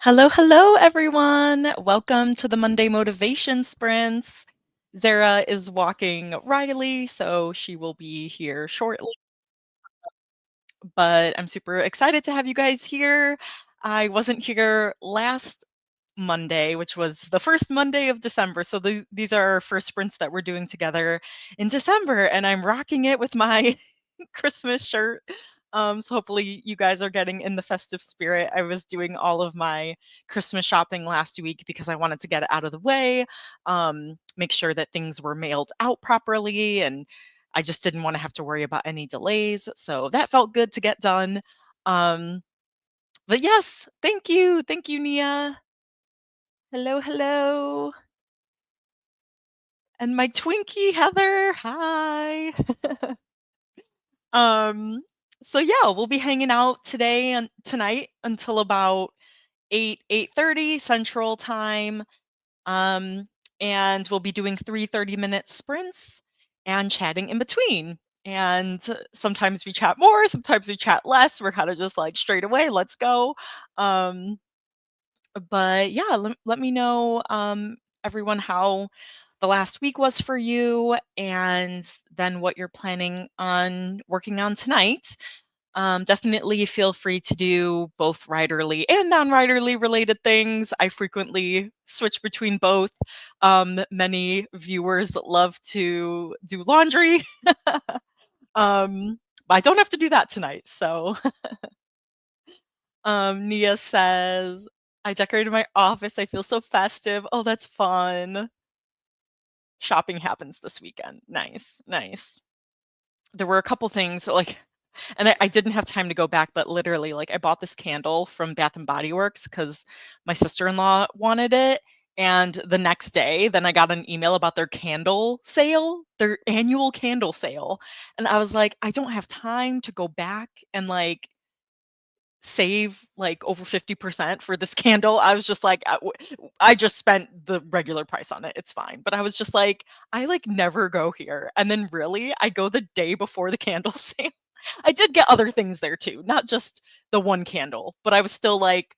Hello, hello, everyone. Welcome to the Monday Motivation Sprints. Zara is walking Riley, so she will be here shortly. But I'm super excited to have you guys here. I wasn't here last Monday, which was the first Monday of December. So these are our first sprints that we're doing together in December, and I'm rocking it with my Christmas shirt. So hopefully you guys are getting in the festive spirit. I was doing all of my Christmas shopping last week because I wanted to get it out of the way, make sure that things were mailed out properly, and I just didn't want to have to worry about any delays. So that felt good to get done. Um, but yes, thank you. Thank you, Nia. Hello, hello. And my Twinkie, Heather. Hi. Um, so yeah, we'll be hanging out today and tonight until about 8:30 Central Time. Um, and we'll be doing 3 30-minute sprints and chatting in between. And sometimes we chat more, sometimes we chat less. We're kind of just like straight away, let's go. Um, but yeah, let me know, everyone, how the last week was for you, and then what you're planning on working on tonight. Definitely feel free to do both writerly and non-writerly related things. I frequently switch between both. Many viewers love to do laundry. But I don't have to do that tonight. So Nia says, I decorated my office. I feel so festive. Oh, that's fun. Shopping happens this weekend. Nice, nice. There were a couple things like, and I didn't have time to go back, but literally, like, I bought this candle from Bath and Body Works because my sister-in-law wanted it. And the next day, then I got an email about their candle sale, their annual candle sale. And I was like, I don't have time to go back and like save like over 50% for this candle. I was just like, I just spent the regular price on it. It's fine. But I was just like, I like never go here. And then really, I go the day before the candle sale. I did get other things there too, not just the one candle, but I was still like,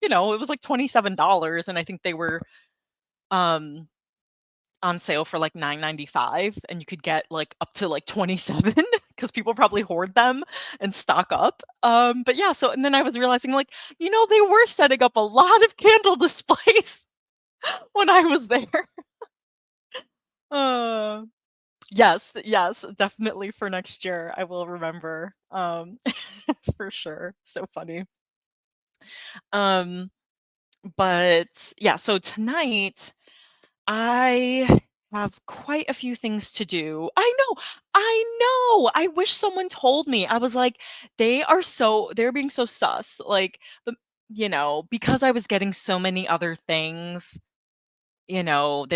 it was like $27, and I think they were um on sale for like 9.95, and you could get like up to like 27 because people probably hoard them and stock up. But yeah, so and then I was realizing like, they were setting up a lot of candle displays when I was there. Uh yes, yes, definitely for next year. I will remember. For sure. So funny. Um, but yeah, so tonight I have quite a few things to do. I know, I know. I wish someone told me. I was like, they're being so sus. Like, but because I was getting so many other things, they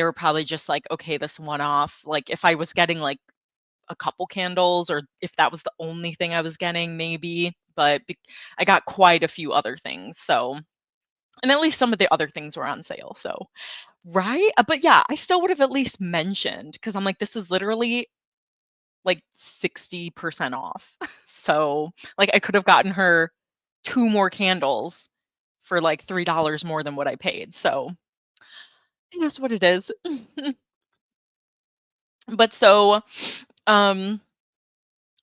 were probably just like, okay, this one off. Like, if I was getting like a couple candles, or if that was the only thing I was getting, maybe. But I got quite a few other things. So, and at least some of the other things were on sale. So, right? But yeah, I still would have at least mentioned because I'm like, this is literally like 60% off. So, like, I could have gotten her 2 more candles for like $3 more than what I paid. So, it is what it is. But so, um,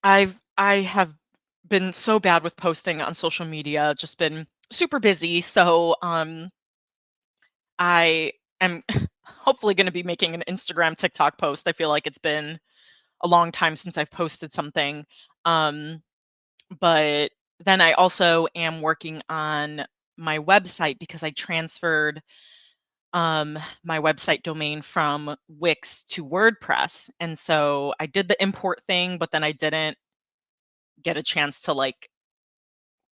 I have been so bad with posting on social media, just been super busy. So, I am hopefully gonna be making an Instagram, TikTok post. I feel like it's been a long time since I've posted something. Um, but then I also am working on my website because I transferred my website domain from Wix to WordPress. And so I did the import thing, but then I didn't get a chance to like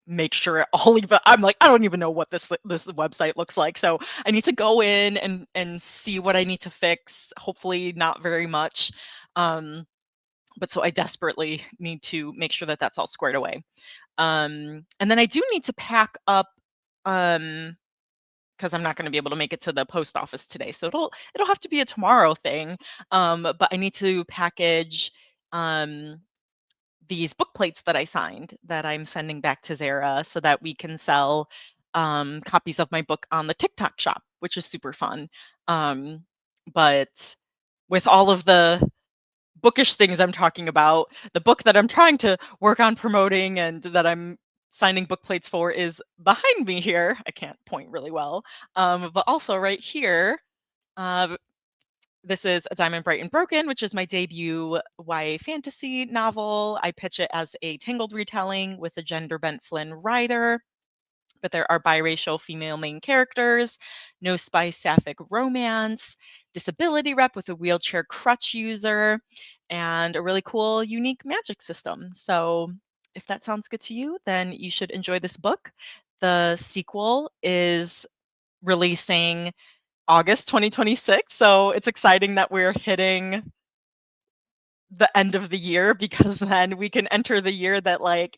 make sure all even I'm like, I don't even know what this website looks like. So I need to go in and see what I need to fix. Hopefully not very much. Um, but so I desperately need to make sure that that's all squared away. And then I do need to pack up, because I'm not going to be able to make it to the post office today, so it'll have to be a tomorrow thing. But I need to package um, these book plates that I signed that I'm sending back to Zara so that we can sell. copies of my book on the TikTok shop, which is super fun. But with all of the bookish things I'm talking about, the book that I'm trying to work on promoting and that I'm signing book plates for is behind me here. I can't point really well. But also right here, uh, this is A Diamond Bright and Broken, which is my debut YA fantasy novel. I pitch it as a Tangled retelling with a gender bent Flynn writer, but there are biracial female main characters, no spice sapphic romance, disability rep with a wheelchair crutch user, and a really cool, unique magic system. So if that sounds good to you, then you should enjoy this book. The sequel is releasing August 2026. So it's exciting that we're hitting the end of the year because then we can enter the year that like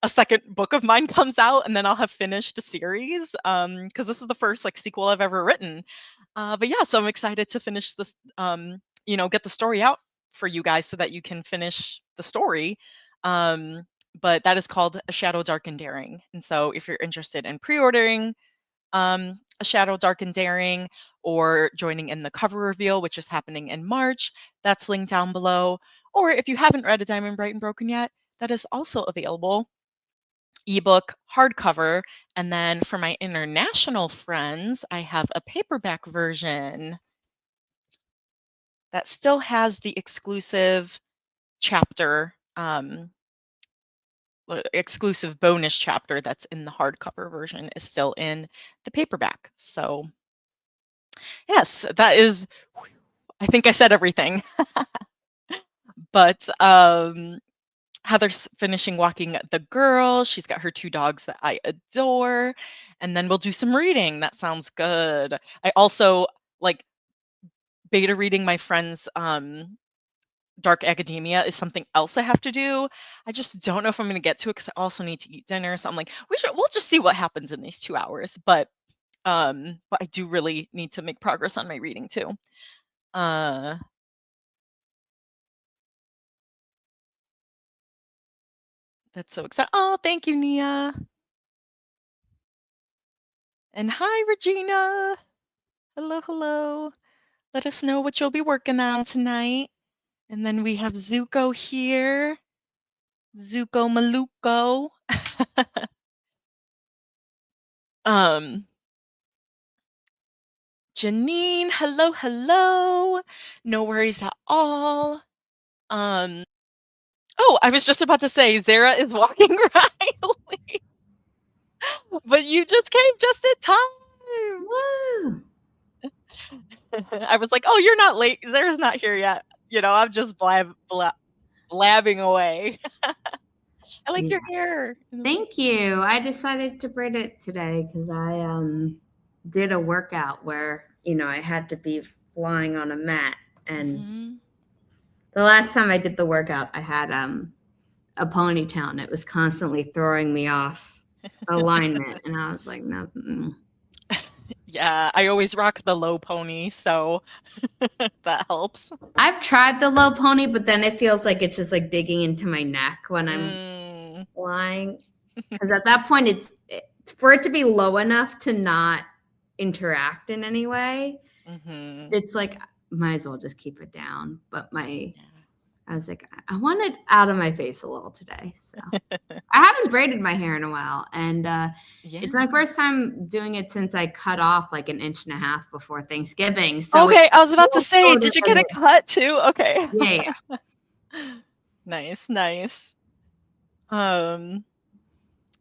a second book of mine comes out and then I'll have finished a series because this is the first like sequel I've ever written. But yeah, so I'm excited to finish this, get the story out for you guys so that you can finish the story. But that is called A Shadow Dark and Daring. And so if you're interested in pre-ordering A Shadow Dark and Daring or joining in the cover reveal, which is happening in March, that's linked down below. Or if you haven't read A Diamond Bright and Broken yet, that is also available ebook, hardcover, and then for my international friends, I have a paperback version that still has the exclusive chapter, exclusive bonus chapter that's in the hardcover version is still in the paperback. So yes, that is, I think I said everything. But Heather's finishing walking the girl. She's got her 2 dogs that I adore. And then we'll do some reading. That sounds good. I also like beta reading my friend's Dark Academia is something else I have to do. I just don't know if I'm going to get to it because I also need to eat dinner. So I'm like, we'll just see what happens in these 2 hours. But I do really need to make progress on my reading too. That's so exciting. Oh, thank you, Nia. And hi, Regina. Hello, hello. Let us know what you'll be working on tonight. And then we have Zuko here. Zuko Maluko. Janine, hello, hello. No worries at all. Oh, I was just about to say Zara is walking Riley. But you just came just in time. Woo! I was like, oh, you're not late. Zara's not here yet. I'm just blabbing away. I like your hair. Thank you. I decided to braid it today because I did a workout where, I had to be flying on a mat. And the last time I did the workout, I had a ponytail and it was constantly throwing me off alignment. And I was like, no. Yeah, I always rock the low pony, so that helps. I've tried the low pony, but then it feels like it's just like digging into my neck when I'm flying. Because at that point, it's for it to be low enough to not interact in any way. It's like, might as well just keep it down. But I was like, I want it out of my face a little today. So I haven't braided my hair in a while. And it's my first time doing it since I cut off like 1.5 inches before Thanksgiving. So okay, I was about to say, did you get a cut too? Okay. Yeah. Nice.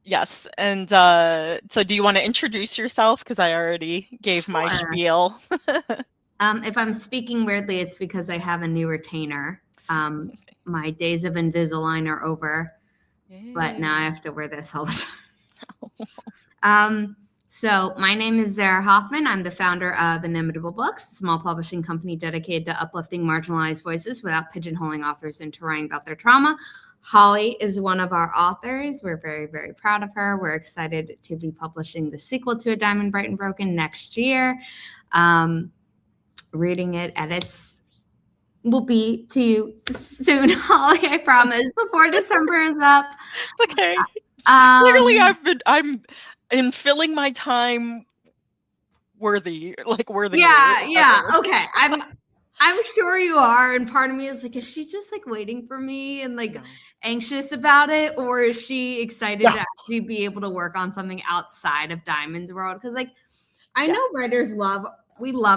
Yes. And so do you want to introduce yourself? Because I already gave my spiel. If I'm speaking weirdly, it's because I have a new retainer. My days of Invisalign are over, but now I have to wear this all the time. So my name is Zara Hoffman. I'm the founder of Inimitable Books, a small publishing company dedicated to uplifting marginalized voices without pigeonholing authors into writing about their trauma. Holly is one of our authors. We're very, very proud of her. We're excited to be publishing the sequel to A Diamond Bright and Broken next year. Reading it, edits will be to you soon, Holly, I promise, before December is up. Okay. Clearly, I'm filling my time worthily Yeah. others. Okay. I'm sure you are. And part of me is like, is she just like waiting for me and like No. anxious about it? Or is she excited to actually be able to work on something outside of Diamond's world? Because like I know writers love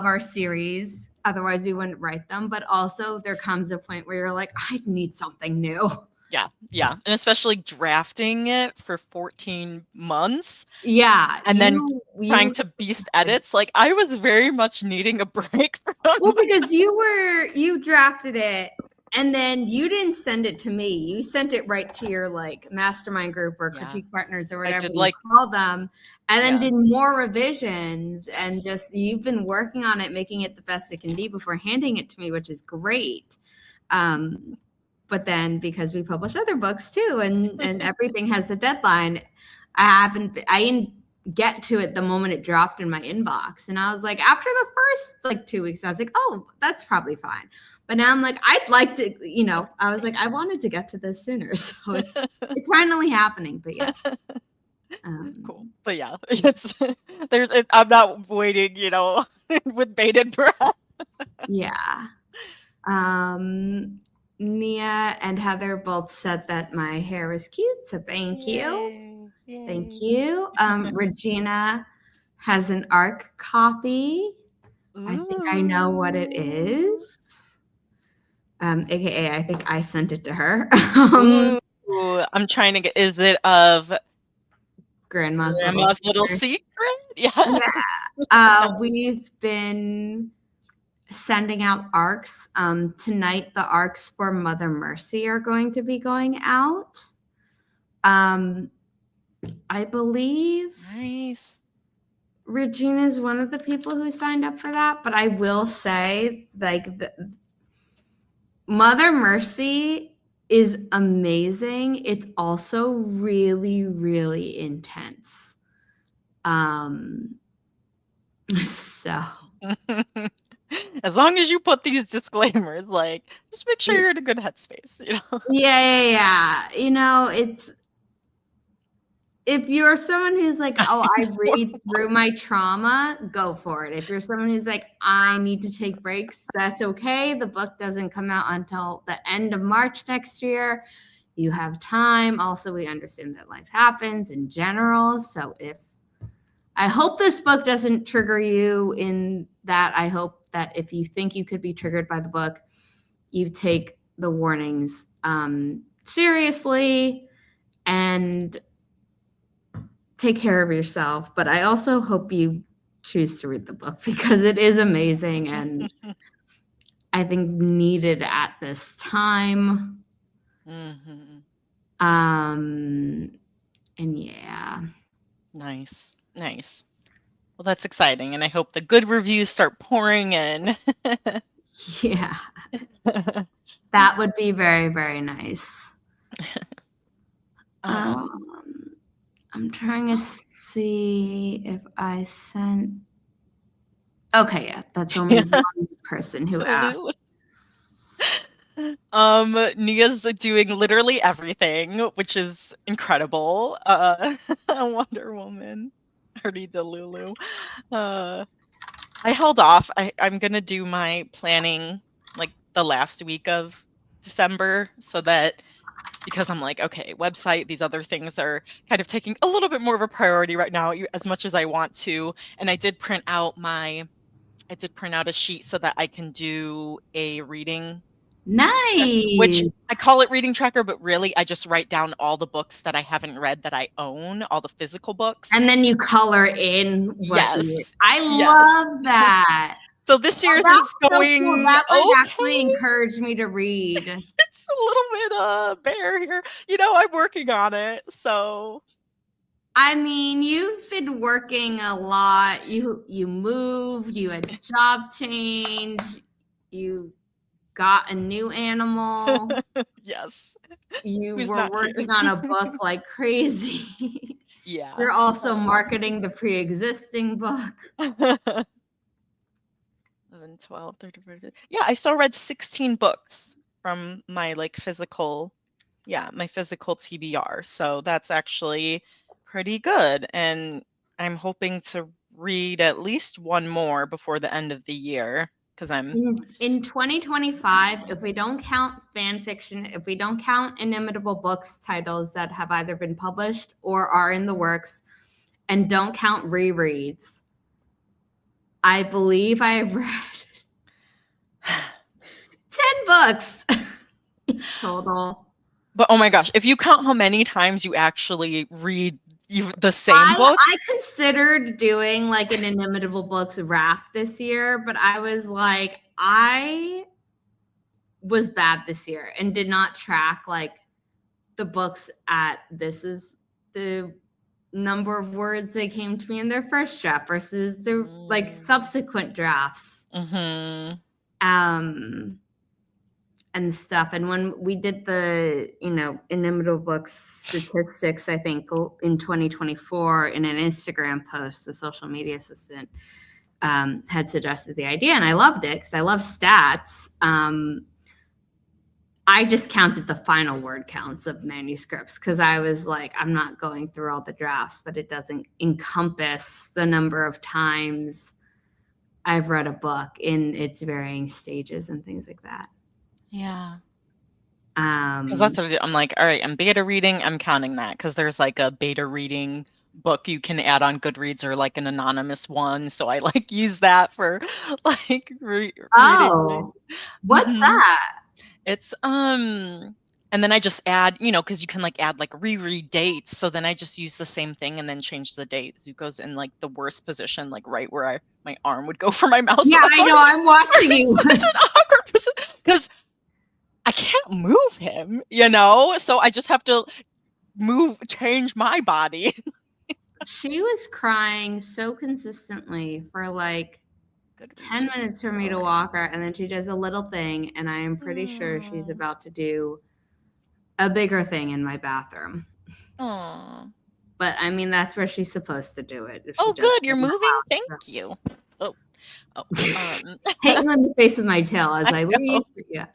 our series. Otherwise we wouldn't write them. But also there comes a point where you're like, I need something new. Yeah. And especially drafting it for 14 months. Yeah. And then trying to beast edits. Like I was very much needing a break from because you drafted it and then you didn't send it to me. You sent it right to your like mastermind group or critique partners or whatever you call them, and then did more revisions and just you've been working on it, making it the best it can be before handing it to me, which is great. But then because we publish other books too, and everything has a deadline, I didn't get to it the moment it dropped in my inbox. And I was like, after the first like 2 weeks, I was like, oh, that's probably fine. But now I'm like, I'd like to, I was like, I wanted to get to this sooner. So it's finally happening, but yes. Cool. But yeah, I'm not waiting, with bated breath. Yeah. Nia and Heather both said that my hair is cute, so thank you. Yay. Thank you. Regina has an ARC copy. Ooh. I think I know what it is. AKA, I think I sent it to her. Ooh, I'm trying to get. Is it of Grandma's Little Secret? Yeah. We've been sending out ARCs. Tonight, the ARCs for Mother Mercy are going to be going out. I believe. Nice. Regina is one of the people who signed up for that, but I will say, like, Mother Mercy is amazing. It's also really, really intense. So. As long as you put these disclaimers, like, just make sure you're in a good headspace, Yeah. It's, if you're someone who's like, oh, I read through my trauma, go for it. If you're someone who's like, I need to take breaks, that's okay. The book doesn't come out until the end of March next year. You have time. Also, we understand that life happens in general. So I hope this book doesn't trigger you in that. I hope that if you think you could be triggered by the book, you take the warnings seriously and take care of yourself. But I also hope you choose to read the book because it is amazing and I think needed at this time. Mm-hmm. And yeah. Nice. Well, that's exciting. And I hope the good reviews start pouring in. Yeah. That would be very, very nice. I'm trying to see if I sent. Okay, yeah, that's only one person who asked. Nia's doing literally everything, which is incredible. Wonder Woman, Hardy Delulu. I held off. I'm gonna do my planning like the last week of December so that because I'm like, okay, website, these other things are kind of taking a little bit more of a priority right now, as much as I want to. And I did print out a sheet so that I can do a reading. Nice. Which I call it reading tracker, but really I just write down all the books that I haven't read that I own, all the physical books. And then you color in what I love that. So this year's is going. So cool. That actually encouraged me to read. It's a little bit bare here. I'm working on it. So I mean, you've been working a lot. You moved, you had a job change, you got a new animal. Yes. You were working on a book like crazy. Yeah. You're also marketing the pre-existing book. 11, 12, 13, 14. Yeah, I still read 16 books from my like physical Yeah, my physical TBR. So that's actually pretty good. And I'm hoping to read at least one more before the end of the year because I'm In 2025, if we don't count fan fiction, if we don't count inimitable books titles that have either been published or are in the works, and don't count rereads, I believe I have read 10 books total. But oh my gosh, if you count how many times you actually read the same book. I considered doing like an inimitable books wrap this year, but I was like, I was bad this year and did not track like the books at this is the number of words that came to me in their first draft versus the like subsequent drafts. And stuff. And when we did the, inimitable books statistics, I think in 2024 in an Instagram post, the social media assistant had suggested the idea, and I loved it because I love stats. I just counted the final word counts of manuscripts because I was like, I'm not going through all the drafts, but it doesn't encompass the number of times I've read a book in its varying stages and things like that. Yeah. Because that's what I'm like, all right, I'm beta reading, I'm counting that because there's like a beta reading book you can add on Goodreads or like an anonymous one. So I like use that for like reading. What's that? It's and then I just add, because you can like add like reread dates. So then I just use the same thing and then change the dates. It goes in like the worst position, like right where my arm would go for my mouse. Yeah, I know. I'm watching you. Such an awkward position because I can't move him, so I just have to change my body. She was crying so consistently for like 10 minutes for me to walk her, and then she does a little thing, and I am pretty sure she's about to do a bigger thing in my bathroom. Aww. But I mean, that's where she's supposed to do it. Oh, good. You're moving? Thank you. Hit you in the face with my tail as I leave. Yeah.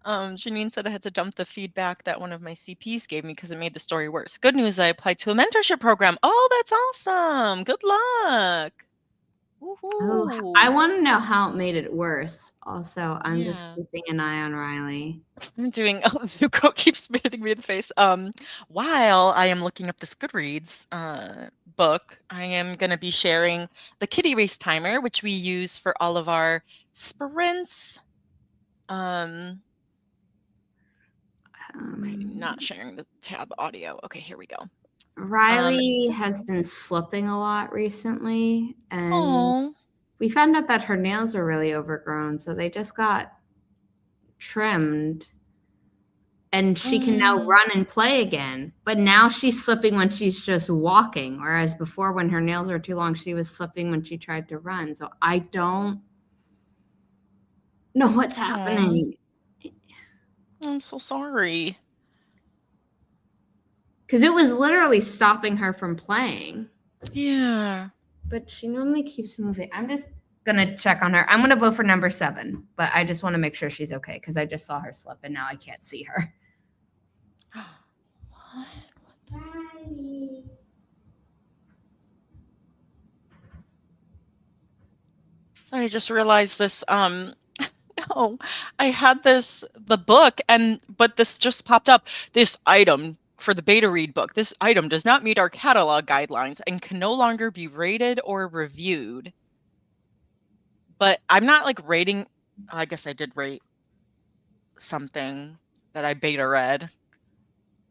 Janine said I had to dump the feedback that one of my CPs gave me because it made the story worse. Good news, I applied to a mentorship program. Oh, that's awesome. Good luck. Ooh, I want to know how it made it worse. Also, I'm just keeping an eye on Riley. I'm doing, Zuko keeps hitting me in the face. While I am looking up this Goodreads book, I am going to be sharing the kitty race timer, which we use for all of our sprints. I'm not sharing the tab audio. Okay, here we go. Riley has been slipping a lot recently, and we found out that her nails are really overgrown, so they just got trimmed, and she can now run and play again. But now she's slipping when she's just walking, whereas before, when her nails were too long, she was slipping when she tried to run. So I don't know what's happening. I'm so sorry. Because it was literally stopping her from playing. Yeah. But she normally keeps moving. I'm just going to check on her. I'm going to vote for number 7, but I just want to make sure she's okay because I just saw her slip and now I can't see her. So I just realized this, no, I had the book but this just popped up. This item for the beta read book, this item does not meet our catalog guidelines and can no longer be rated or reviewed. But I'm not like rating, I guess I did rate something that I beta read.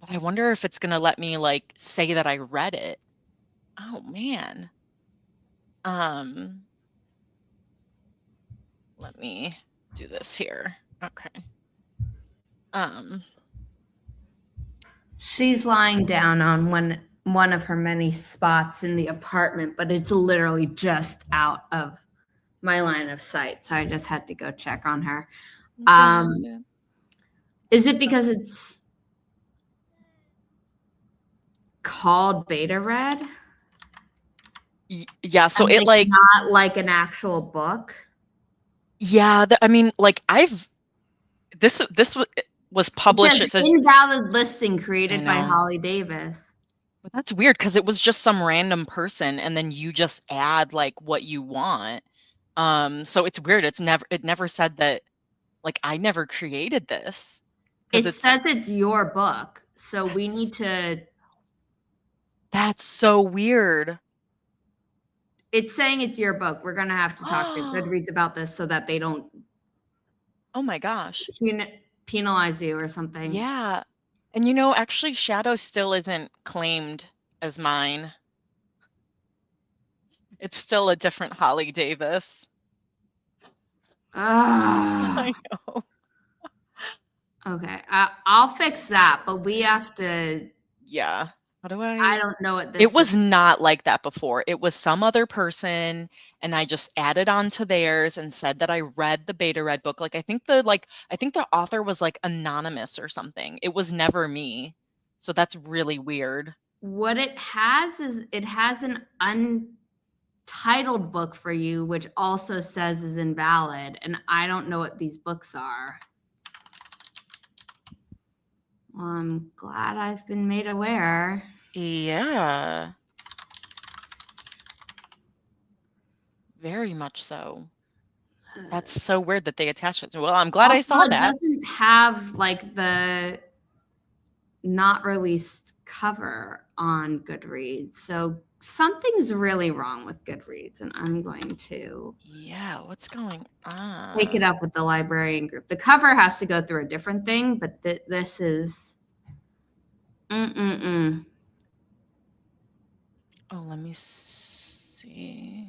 But I wonder if it's going to let me like say that I read it. Oh man. Let me do this here. Okay. She's lying down on one of her many spots in the apartment, but it's literally just out of my line of sight. So I just had to go check on her. Is it because it's called beta read? Yeah, so it like not like an actual book. Yeah, I mean, like this was It published. says It says, invalid listing I created by know. HollyDavis. But that's weird because it was just some random person and then you just add like what you want. So it's weird. It never said that like I never created this because It says it's your book, so we need to. that's so weird. It's saying it's your book. We're gonna have to talk to Goodreads about this so that they don't Oh my gosh. penalize you or something. Yeah. And actually Shadow still isn't claimed as mine. It's still a different Holly Davis. I know. Okay, I'll fix that, but we have to. Yeah. How do I I? don't know what It this is. was not like that before. It was some other person, and I just added on to theirs and said that I read the beta read book. Like I think the author was like anonymous or something. It was never me. So that's really weird. What it has is it has an untitled book for you, which also says is invalid, and I don't know what these books are. Well, I'm glad I've been made aware. Yeah. Very much so. That's so weird that they attached it. Well, I'm glad I Also, saw it that. doesn't have like the not released cover on Goodreads. So something's really wrong with Goodreads, and I'm going to Yeah, what's going take it on? up with the librarian group. The cover has to go through a different thing, but this is mm-mm-mm. Oh, let me see.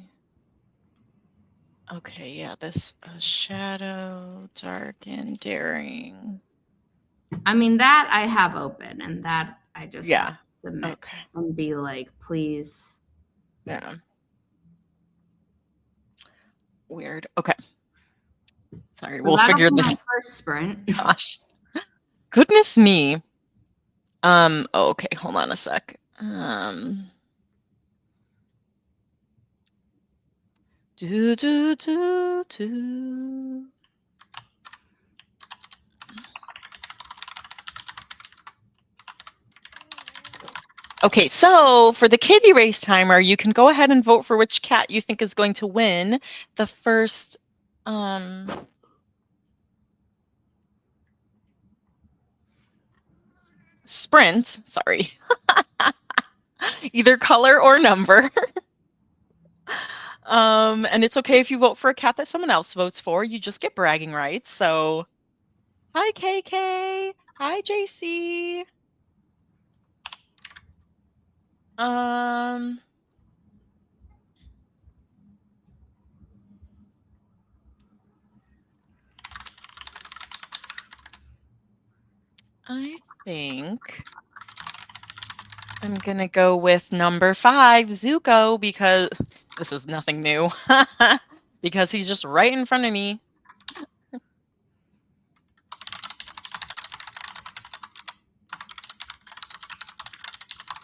Okay, yeah, this shadow, dark and daring. I mean, that I have open, and that I just have Yeah. to submit Okay. and be like, please. Yeah. Weird. Okay. Sorry, So we'll that'll figure be my this. first sprint. Gosh. Goodness me. Oh, okay, hold on a sec. Do do do do. Okay, so for the kitty race timer, you can go ahead and vote for which cat you think is going to win the first sprint. Sorry. Either color or number. And it's okay if you vote for a cat that someone else votes for. You just get bragging rights. So, hi KK. Hi JC. Um, I think I'm gonna go with number 5, Zuko, because this is nothing new. Because he's just right in front of me.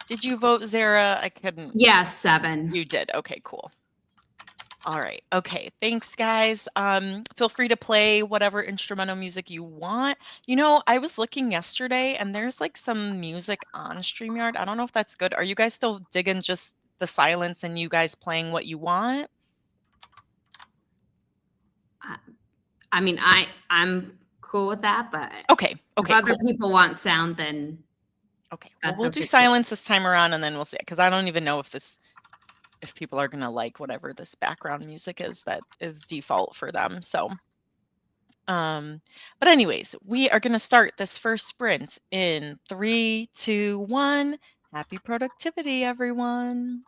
Did you vote, Zara? I couldn't. Yes, 7. You did. Okay, cool. All right. Okay. Thanks, guys. Feel free to play whatever instrumental music you want. I was looking yesterday and there's like some music on StreamYard. I don't know if that's good. Are you guys still digging just the silence and you guys playing what you want? I mean, I'm cool with that, but Okay. if Okay, other cool. people want sound, then Okay. Well, that's we'll do okay too. silence this time around and then we'll see. Because I don't even know if people are gonna like whatever this background music is that is default for them. So but anyways, we are gonna start this first sprint in 3, 2, 1. Happy productivity, everyone.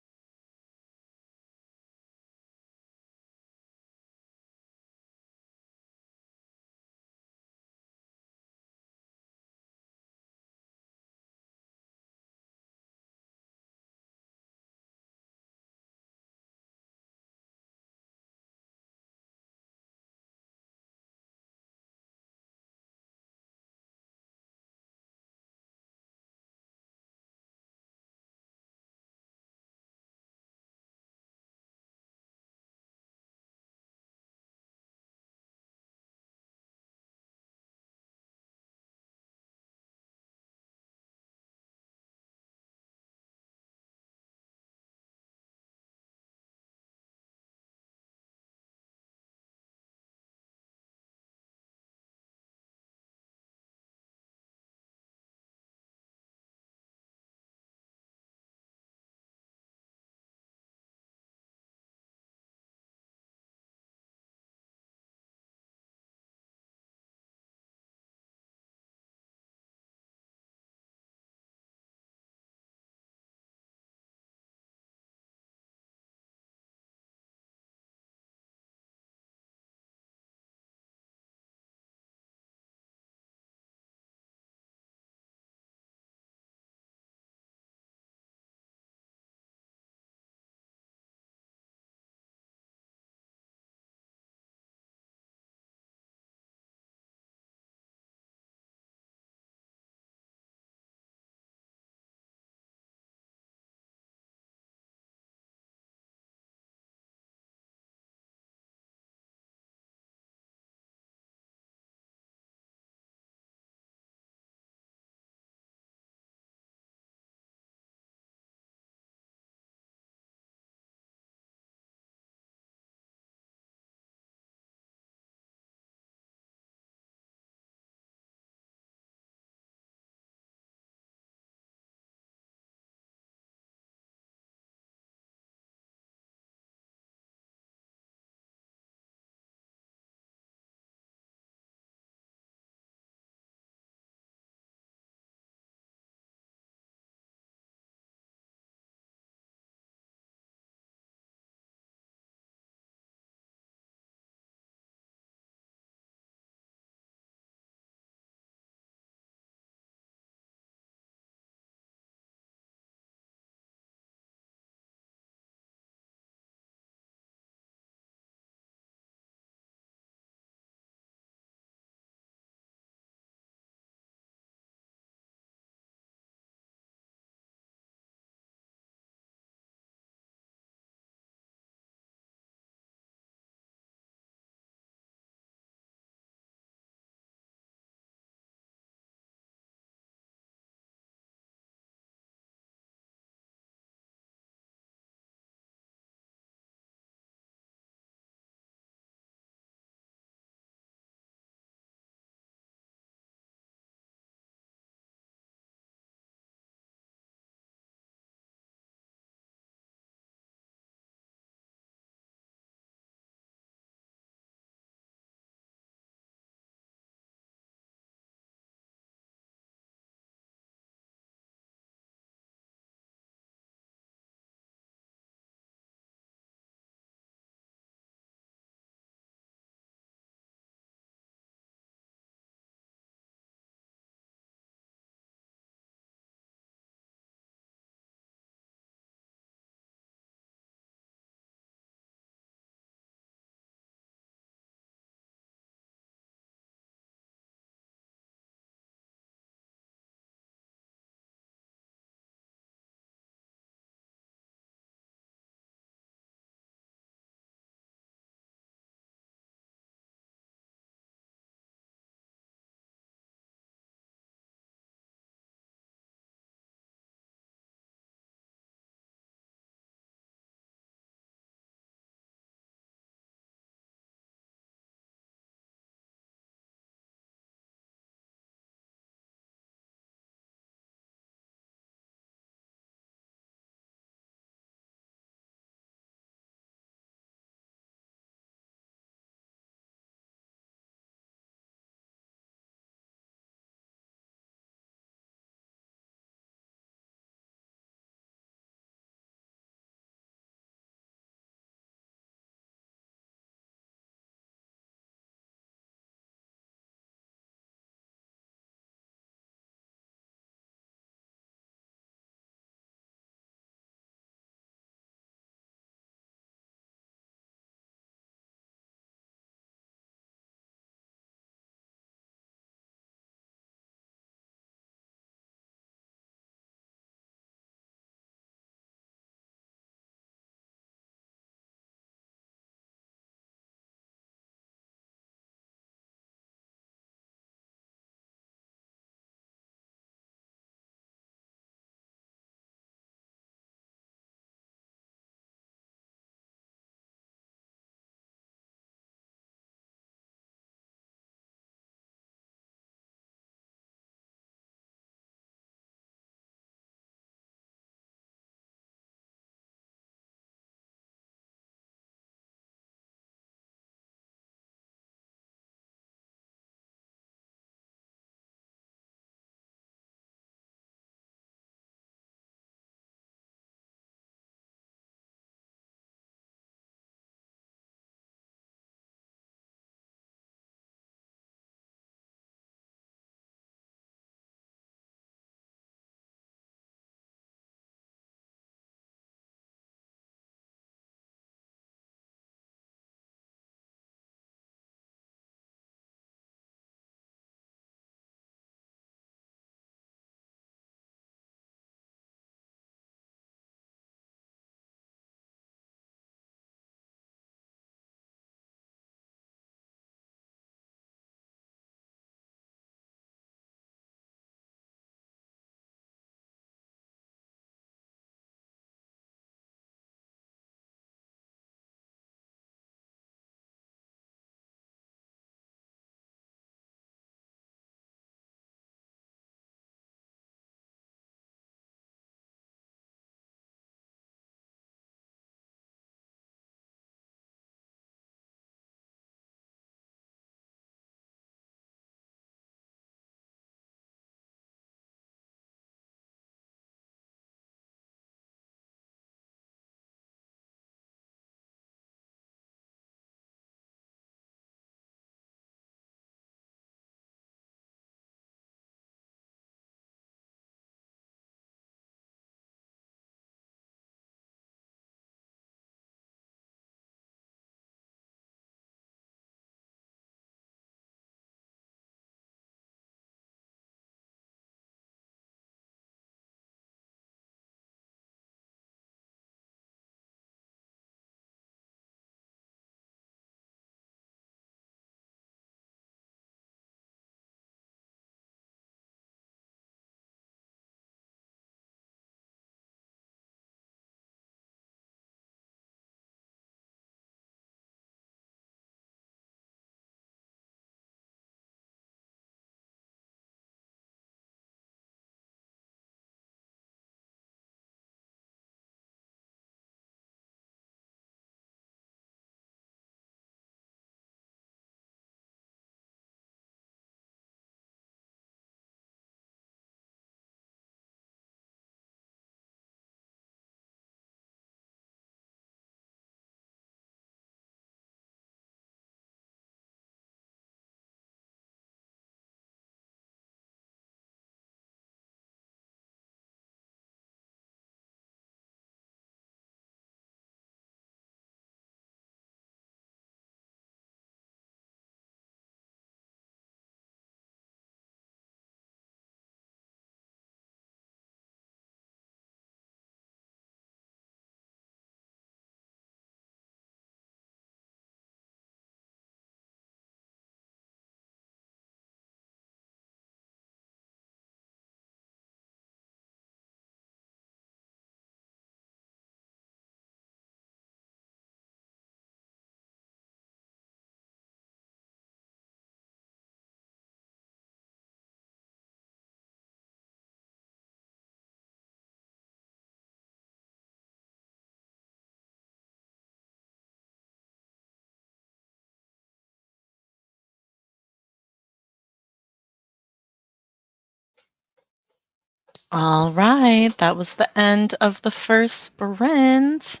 All right, that was the end of the first sprint.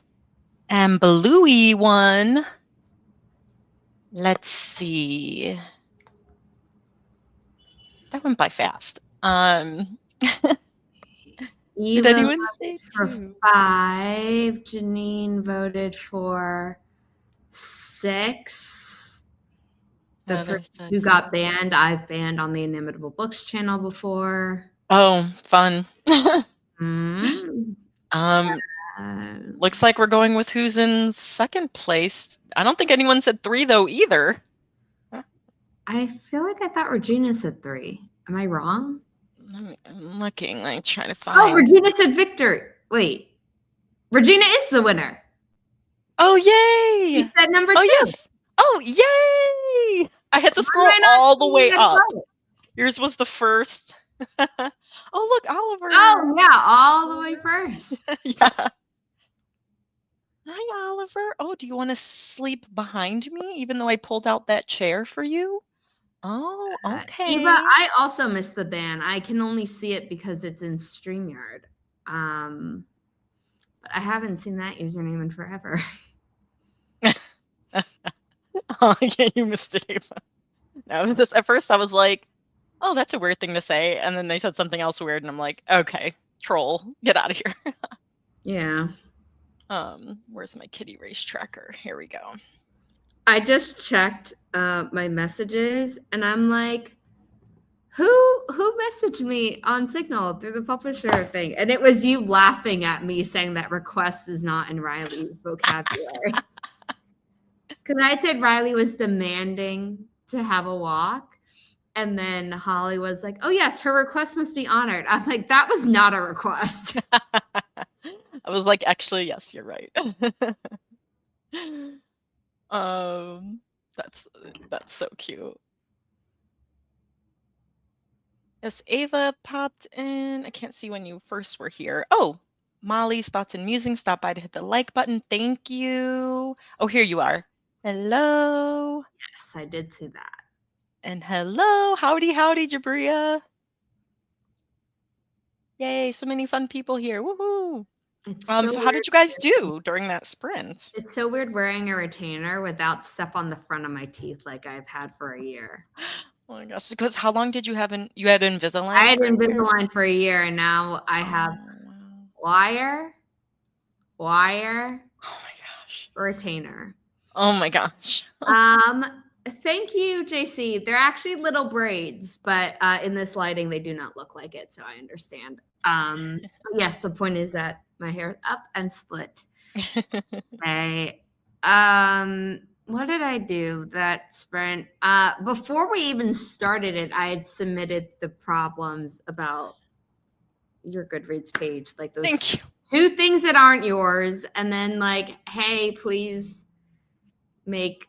And Bluey won. Let's see. That went by fast. Did Eva anyone say voted for 2? 5. Janine voted for 6. The Heather person said who got 7. banned, I've banned on the Inimitable Books channel before. Oh, fun. Mm. Looks like we're going with who's in second place. I don't think anyone said 3 though either. I feel like I thought Regina said 3. Am I wrong? I'm looking. I'm trying to Oh, find. Regina said Victor. Wait. Regina is the winner. Oh, yay! You said number 2. Oh, yes. Oh, yay! I had to scroll Am I not all the seeing way it up. right? Yours was the first. Oh, look, Oliver. Oh, yeah, all the way first. Yeah. Hi, Oliver. Oh, do you want to sleep behind me, even though I pulled out that chair for you? Oh, okay. Eva, I also missed the ban. I can only see it because it's in StreamYard. But I haven't seen that username in forever. Oh, yeah, you missed it, Ava. No, just at first I was like, oh, that's a weird thing to say. And then they said something else weird, and I'm like, okay, troll, get out of here. Yeah. Where's my kitty race tracker? Here we go. I just checked my messages and I'm like, who messaged me on Signal through the publisher thing? And it was you laughing at me saying that request is not in Riley's vocabulary. Because I said Riley was demanding to have a walk. And then Holly was like, oh, yes, her request must be honored. I'm like, that was not a request. I was like, actually, yes, you're right. That's so cute. Yes, Ava popped in. I can't see when you first were here. Oh, Molly's Thoughts and Musings. Stop by to hit the like button. Thank you. Oh, here you are. Hello. Yes, I did see that. And hello. Howdy, Jabria. Yay, so many fun people here. Woohoo. So how did you guys do during that sprint? It's so weird wearing a retainer without stuff on the front of my teeth like I've had for a year. Oh my gosh, because how long did you have you had Invisalign? I had Invisalign for a year and now I have wire, oh my gosh, retainer. Oh my gosh. Thank you, JC. They're actually little braids, but in this lighting, they do not look like it, so I understand. Yes, the point is that my hair is up and split. Okay. What did I do that sprint? Before we even started it, I had submitted the problems about your Goodreads page, like those Thank you. 2 things that aren't yours, and then like, hey, please make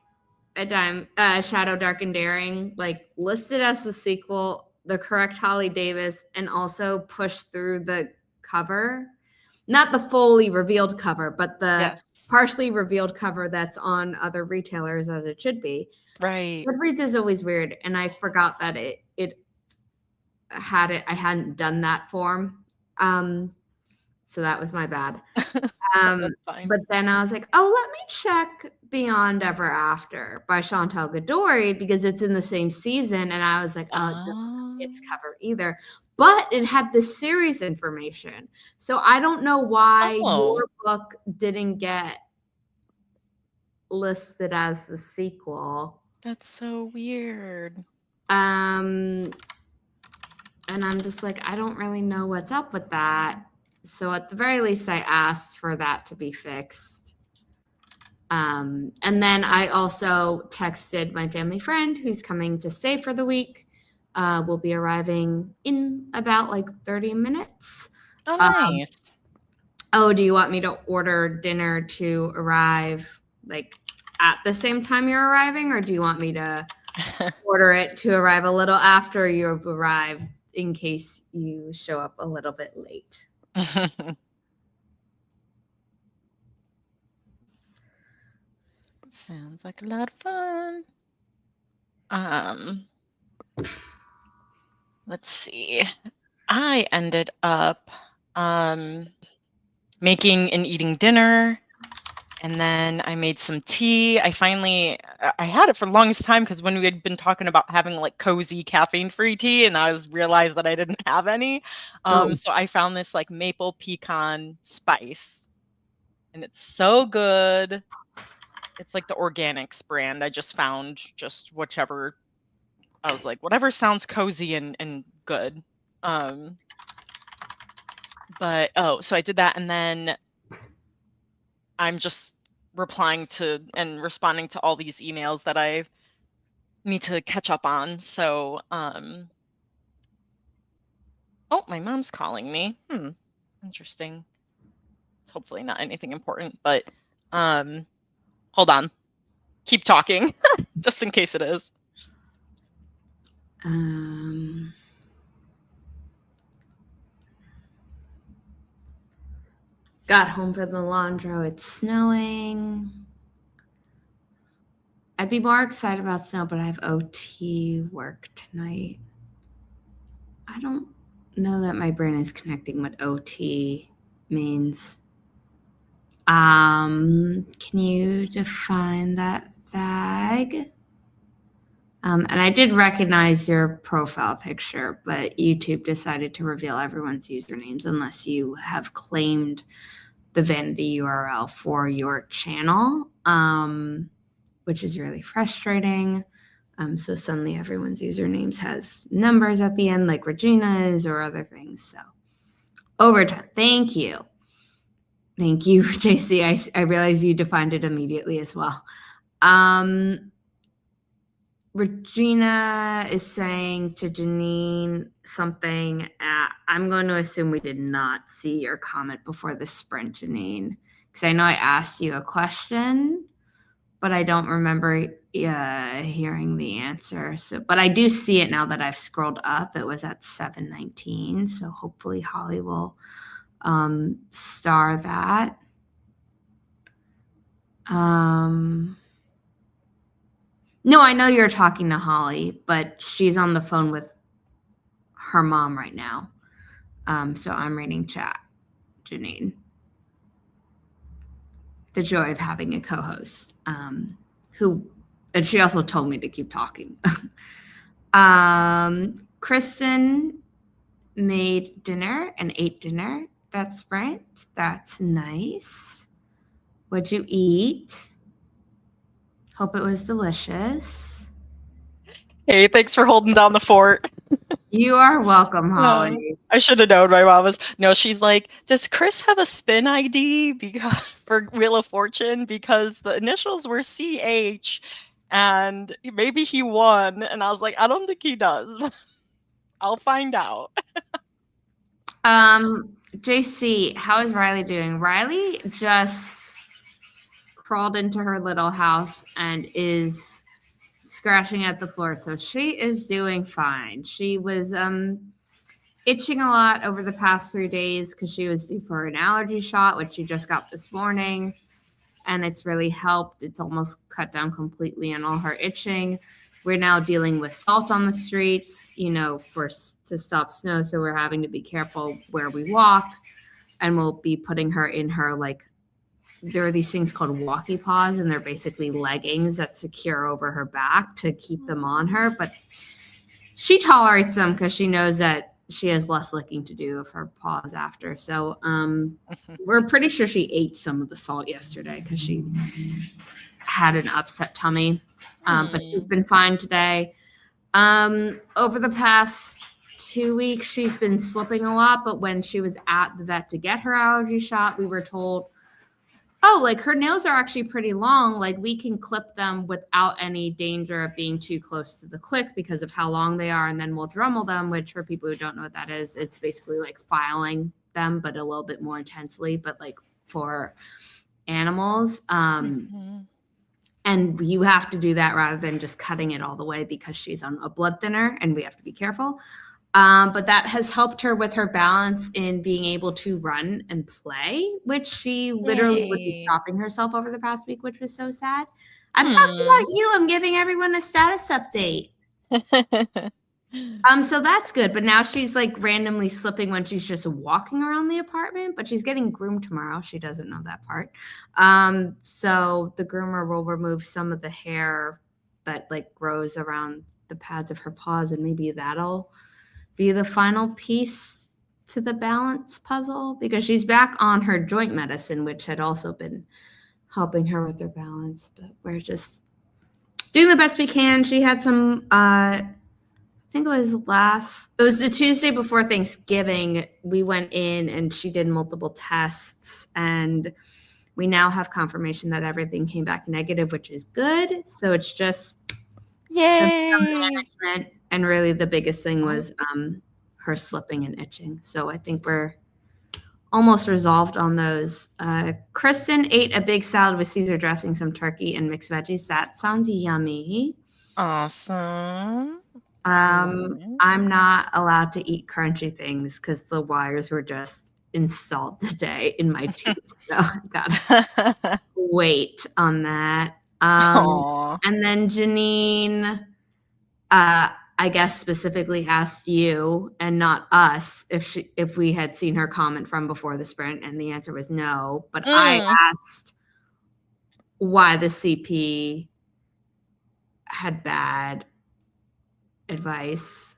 a Shadow Dark and Daring like listed as the sequel, the correct HollyDavis, and also push through the cover, not the fully revealed cover, but the partially revealed cover that's on other retailers as it should be. Right. Goodreads is always weird, and I forgot that it had it. I hadn't done that form, so that was my bad. But then I was like, oh, let me check Beyond Ever After by Chantal Gadori because it's in the same season. And I was like, oh, it doesn't have its cover either. But it had the series information. So I don't know why your book didn't get listed as the sequel. That's so weird. And I'm just like, I don't really know what's up with that. So at the very least, I asked for that to be fixed. And then I also texted my family friend who's coming to stay for the week. Will be arriving in about like 30 minutes. Oh, nice. Do you want me to order dinner to arrive like at the same time you're arriving? Or do you want me to order it to arrive a little after you've arrived in case you show up a little bit late? Sounds like a lot of fun. Let's see. I ended up making and eating dinner, and then I made some tea. I had it for the longest time because when we had been talking about having like cozy caffeine-free tea, and I realized that I didn't have any. So I found this like maple pecan spice, and it's so good. It's like the organics brand. I just found just whichever. I was like, whatever sounds cozy and good. So I did that, and then I'm just replying to and responding to all these emails that I need to catch up on. So, oh, my mom's calling me. Interesting. It's hopefully not anything important, but hold on. Keep talking, just in case it is. Got home from the laundry. It's snowing. I'd be more excited about snow, but I have OT work tonight. I don't know that my brain is connecting what OT means. Can you define that, Thag? And I did recognize your profile picture, but YouTube decided to reveal everyone's usernames unless you have claimed the vanity URL for your channel, which is really frustrating. So suddenly everyone's usernames has numbers at the end, like Regina's or other things. So overtime. Thank you. Thank you, JC. I realize you defined it immediately as well. Regina is saying to Janine something. I'm going to assume we did not see your comment before the sprint, Janine, because I know I asked you a question, but I don't remember hearing the answer. So, but I do see it now that I've scrolled up. It was at 7:19, so hopefully Holly will star that. No, I know you're talking to Holly, but she's on the phone with her mom right now. So I'm reading chat, Janine. The joy of having a co-host, and she also told me to keep talking. Kristen made dinner and ate dinner. That's right. That's nice. What'd you eat? Hope it was delicious. Hey, thanks for holding down the fort. You are welcome, Holly. I should have known my mom was. No, she's like, does Chris have a spin ID for Wheel of Fortune? Because the initials were CH, and maybe he won. And I was like, I don't think he does. I'll find out. JC, how is Riley doing? Riley just crawled into her little house and is scratching at the floor. So she is doing fine. She was itching a lot over the past 3 days because she was due for an allergy shot, which she just got this morning. And it's really helped. It's almost cut down completely on all her itching. We're now dealing with salt on the streets, to stop snow. So we're having to be careful where we walk. And we'll be putting her in her, there are these things called walkie paws, and they're basically leggings that secure over her back to keep them on her. But she tolerates them because she knows that she has less licking to do of her paws after. So we're pretty sure she ate some of the salt yesterday because she had an upset tummy. But she's been fine today. Over the past 2 weeks, she's been slipping a lot. But when she was at the vet to get her allergy shot, we were told, her nails are actually pretty long. We can clip them without any danger of being too close to the quick because of how long they are. And then we'll Dremel them, which for people who don't know what that is, it's basically like filing them, but a little bit more intensely, but for animals. And you have to do that rather than just cutting it all the way because she's on a blood thinner and we have to be careful. But that has helped her with her balance in being able to run and play, which she literally would be stopping herself over the past week, which was so sad. I'm talking about you. I'm giving everyone a status update. So that's good. But now she's like randomly slipping when she's just walking around the apartment, but she's getting groomed tomorrow. She doesn't know that part. So the groomer will remove some of the hair that like grows around the pads of her paws, and maybe that'll be the final piece to the balance puzzle, because she's back on her joint medicine, which had also been helping her with her balance. But we're just doing the best we can. She had some I think it was the Tuesday before Thanksgiving. We went in and she did multiple tests, and we now have confirmation that everything came back negative, which is good. So it's just symptom management. And really the biggest thing was her slipping and itching. So I think we're almost resolved on those. Kristen ate a big salad with Caesar dressing, some turkey, and mixed veggies. That sounds yummy. Awesome. I'm not allowed to eat crunchy things because the wires were just installed today in my teeth. So I gotta wait on that. And then Janine, I guess specifically asked you and not us if we had seen her comment from before the sprint, and the answer was no. But I asked why the CP had bad advice.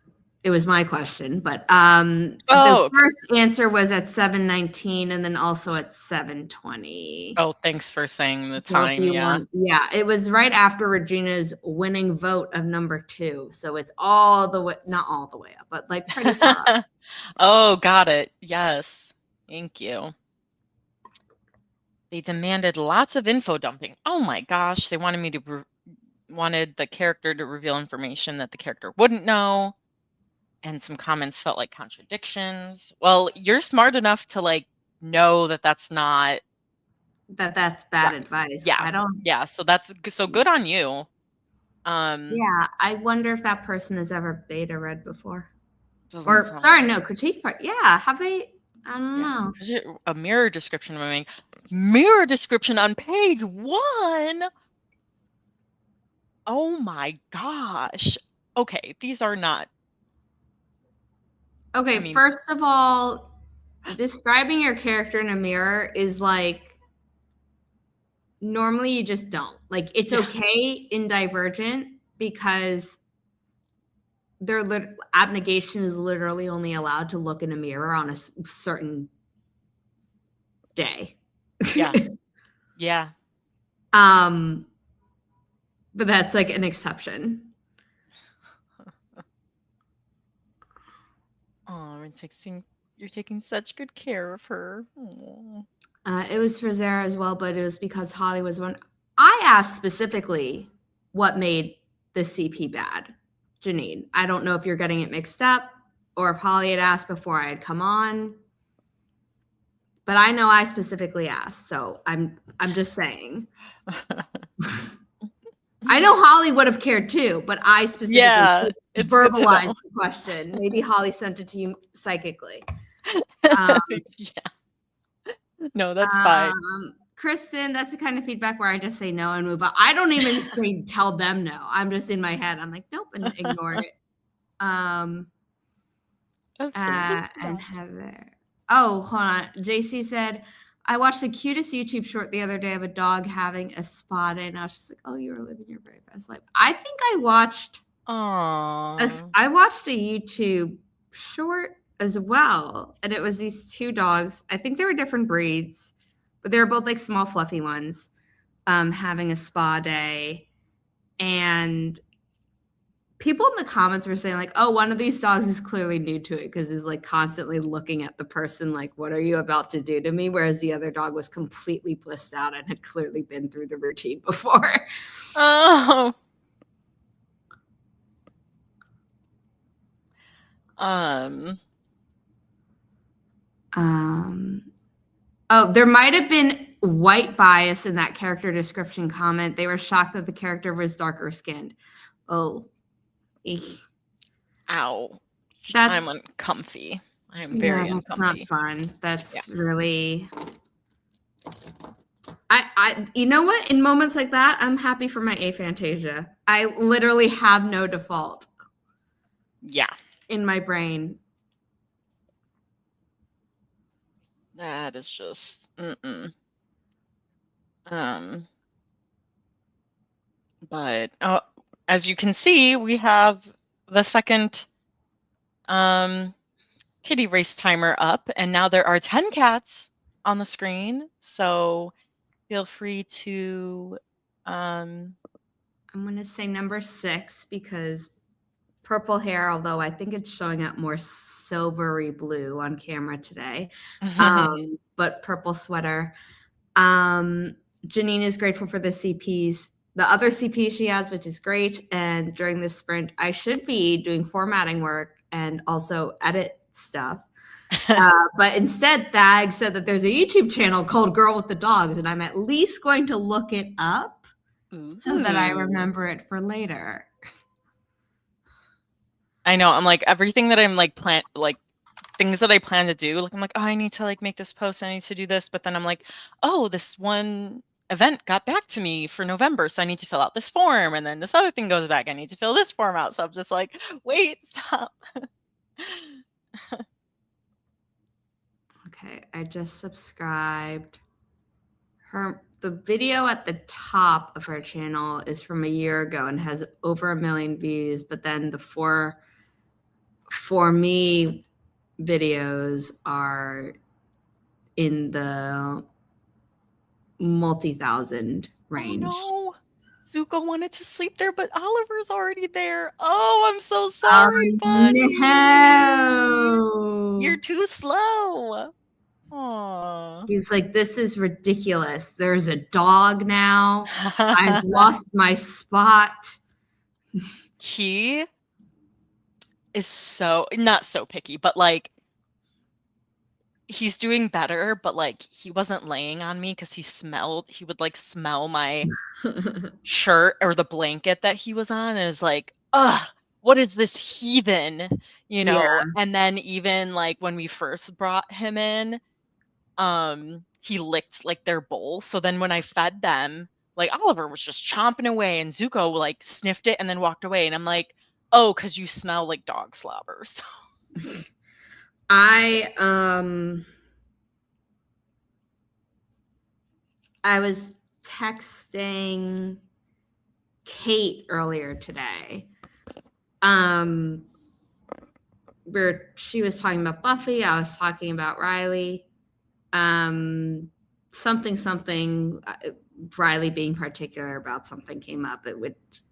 It was my question, but the first answer was at 7:19 and then also at 7:20. Oh, thanks for saying the time. Yeah, it was right after Regina's winning vote of number 2. So it's all the way, not all the way up, but like pretty far up. Oh, got it. Yes. Thank you. They demanded lots of info dumping. Oh my gosh. They wanted me to wanted the character to reveal information that the character wouldn't know, and some comments felt like contradictions. Well, you're smart enough to like know that that's not that's bad advice. Yeah, so that's so good on you. Yeah, I wonder if that person has ever beta read before. Or sorry, no, critique part. Yeah, have they? I don't know. A mirror description on page 1. Oh my gosh. Okay, these are not. Okay, first of all, describing your character in a mirror is like, normally you just don't. Like, it's okay in Divergent because their abnegation is literally only allowed to look in a mirror on a certain day. Yeah. Yeah. But that's like an exception. Oh, you're taking such good care of her. It was for Zara as well, but it was because Holly was one. I asked specifically what made the CP bad, Janine. I don't know if you're getting it mixed up or if Holly had asked before I had come on, but I know I specifically asked, so I'm just saying. I know Holly would have cared too, but I specifically verbalized the question. Maybe Holly sent it to you psychically. No, that's fine. Kristen, that's the kind of feedback where I just say no and move on. I don't even say tell them no. I'm just in my head. I'm like, nope, and ignore it. And Heather. Oh, hold on. JC said, I watched the cutest YouTube short the other day of a dog having a spa day, and I was just like, oh, you were living your very best life. I think I watched a YouTube short as well, and it was these 2 dogs. I think they were different breeds, but they were both like small fluffy ones, having a spa day. And people in the comments were saying like, oh, one of these dogs is clearly new to it because he's like constantly looking at the person like, what are you about to do to me? Whereas the other dog was completely blissed out and had clearly been through the routine before. Oh. Oh, there might have been white bias in that character description comment. They were shocked that the character was darker skinned. Oh. Ow. I'm uncomfy. I am very uncomfy. That's not fun. That's really... I you know what? In moments like that, I'm happy for my aphantasia. I literally have no default. Yeah. in my brain. That is just but as you can see, we have the second kitty race timer up, and now there are 10 cats on the screen. So feel free to I'm going to say number 6 because purple hair, although I think it's showing up more silvery blue on camera today. But purple sweater. Janine is grateful for the CPs, the other CP she has, which is great. And during this sprint, I should be doing formatting work and also edit stuff. But instead, Thag said that there's a YouTube channel called Girl with the Dogs, and I'm at least going to look it up so that I remember it for later. I know. I'm like, everything that I'm like things that I plan to do, like I'm like, oh, I need to like make this post, I need to do this, but then I'm like, oh, this one event got back to me for November, so I need to fill out this form, and then this other thing goes back, I need to fill this form out. So I'm just like, wait, stop. Okay, I just subscribed. The video at the top of her channel is from a year ago and has over 1 million views, but then the for me videos are in the multi-thousand range. Oh no, Zuko wanted to sleep there, but Oliver's already there. Oh, I'm so sorry, buddy. No. You're too slow. Aww. He's like, this is ridiculous. There's a dog now. I've lost my spot. He is so not so picky, but like he's doing better, but like he wasn't laying on me because he would like smell my shirt or the blanket that he was on and is like, ugh, what is this heathen? You know, and then even like when we first brought him in, he licked like their bowl. So then when I fed them, like Oliver was just chomping away and Zuko like sniffed it and then walked away. And I'm like, oh, because you smell like dog slobber. So I was texting Kate earlier today. Where she was talking about Buffy, I was talking about Riley. Something Riley being particular about something came up.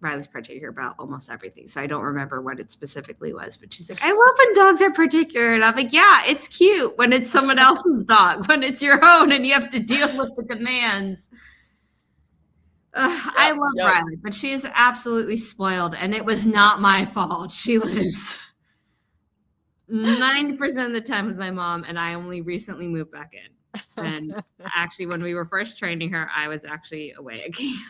Riley's particular about almost everything. So I don't remember what it specifically was, but she's like, I love when dogs are particular. And I'm like, yeah, it's cute when it's someone else's dog, when it's your own and you have to deal with the demands. I love Riley, but she is absolutely spoiled, and it was not my fault. She lives 90% of the time with my mom, and I only recently moved back in. And actually, when we were first training her, I was actually away at camp.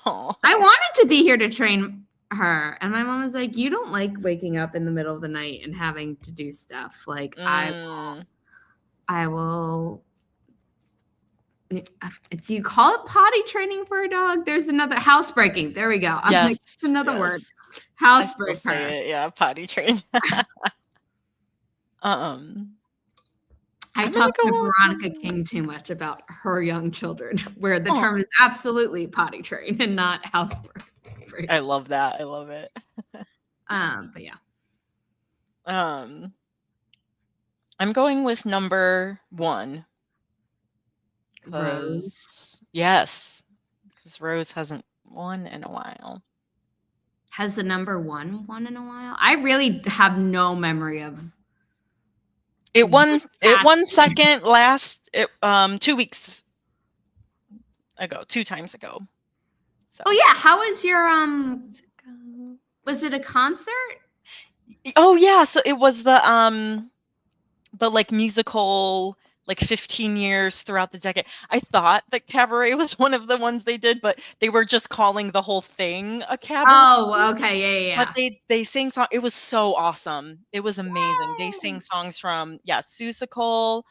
I wanted to be here to train her, and my mom was like, you don't like waking up in the middle of the night and having to do stuff. Like, I will. Do you call it potty training for a dog? There's another housebreaking. There we go. I'm like, it's another word. Housebreaker. Yeah, potty train. I talk to Veronica King too much about her young children, where the term is absolutely potty train and not housebreak. I love that. I love it. But yeah. I'm going with number 1. Rose. Yes. Because Rose hasn't won in a while. Has the number 1 won in a while? I really have no memory of it won second last 2 weeks ago, 2 times ago. So. Oh yeah, how was your was it a concert? Oh yeah, so it was the like musical, like 15 years throughout the decade. I thought that Cabaret was one of the ones they did, but they were just calling the whole thing a cabaret. Oh, okay, yeah. But they sang song. It was so awesome. It was amazing. Yay! They sang songs from Seussical,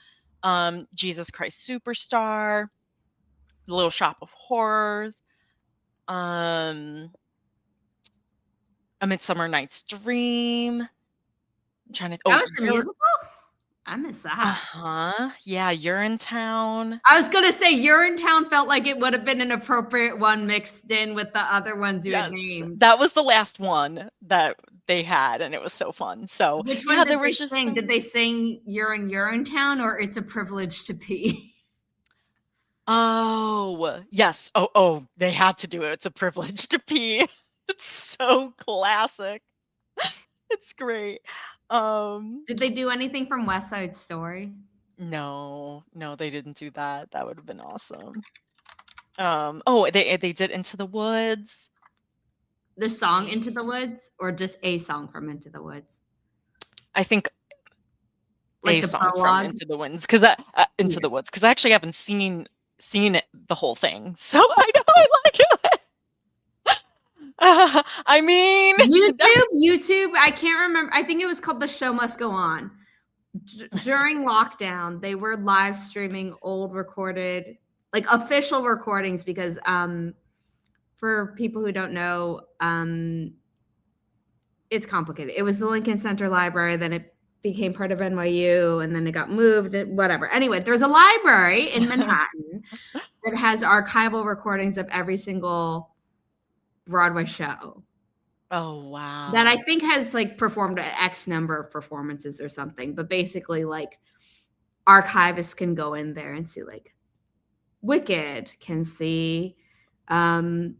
Jesus Christ Superstar, The Little Shop of Horrors. A Midsummer Night's Dream. I'm trying to. That Oh, was a musical? I missed that. Yeah, Urinetown. I was gonna say Urinetown felt like it would have been an appropriate one mixed in with the other ones you had Yes, named. that was the last one that they had, and it was so fun. So Which yeah, one there did they was just sing? some. Did they sing You're in Urinetown or It's a Privilege to Pee? Oh, yes. Oh, they had to do it. It's a privilege to pee. It's so classic. It's great. Um, Did they do anything from West Side Story? no, they didn't do that. That would have been awesome. Oh, they did Into the Woods. The song Into the Woods or just a song from Into the Woods? I think Like a the song from prologue? Into the Winds, because Into Yeah. the Woods, because I actually haven't seen it, the whole thing, so I know I like it. I mean, YouTube. I can't remember. I think it was called The Show Must Go On. During lockdown, they were live streaming old recorded, like official recordings, because for people who don't know, it's complicated. It was the Lincoln Center Library, then it became part of NYU, and then it got moved, whatever. Anyway, there's a library in Manhattan that has archival recordings of every single Broadway show. Oh wow. That I think has like performed X number of performances or something. But basically, like archivists can go in there and see like Wicked, can see Into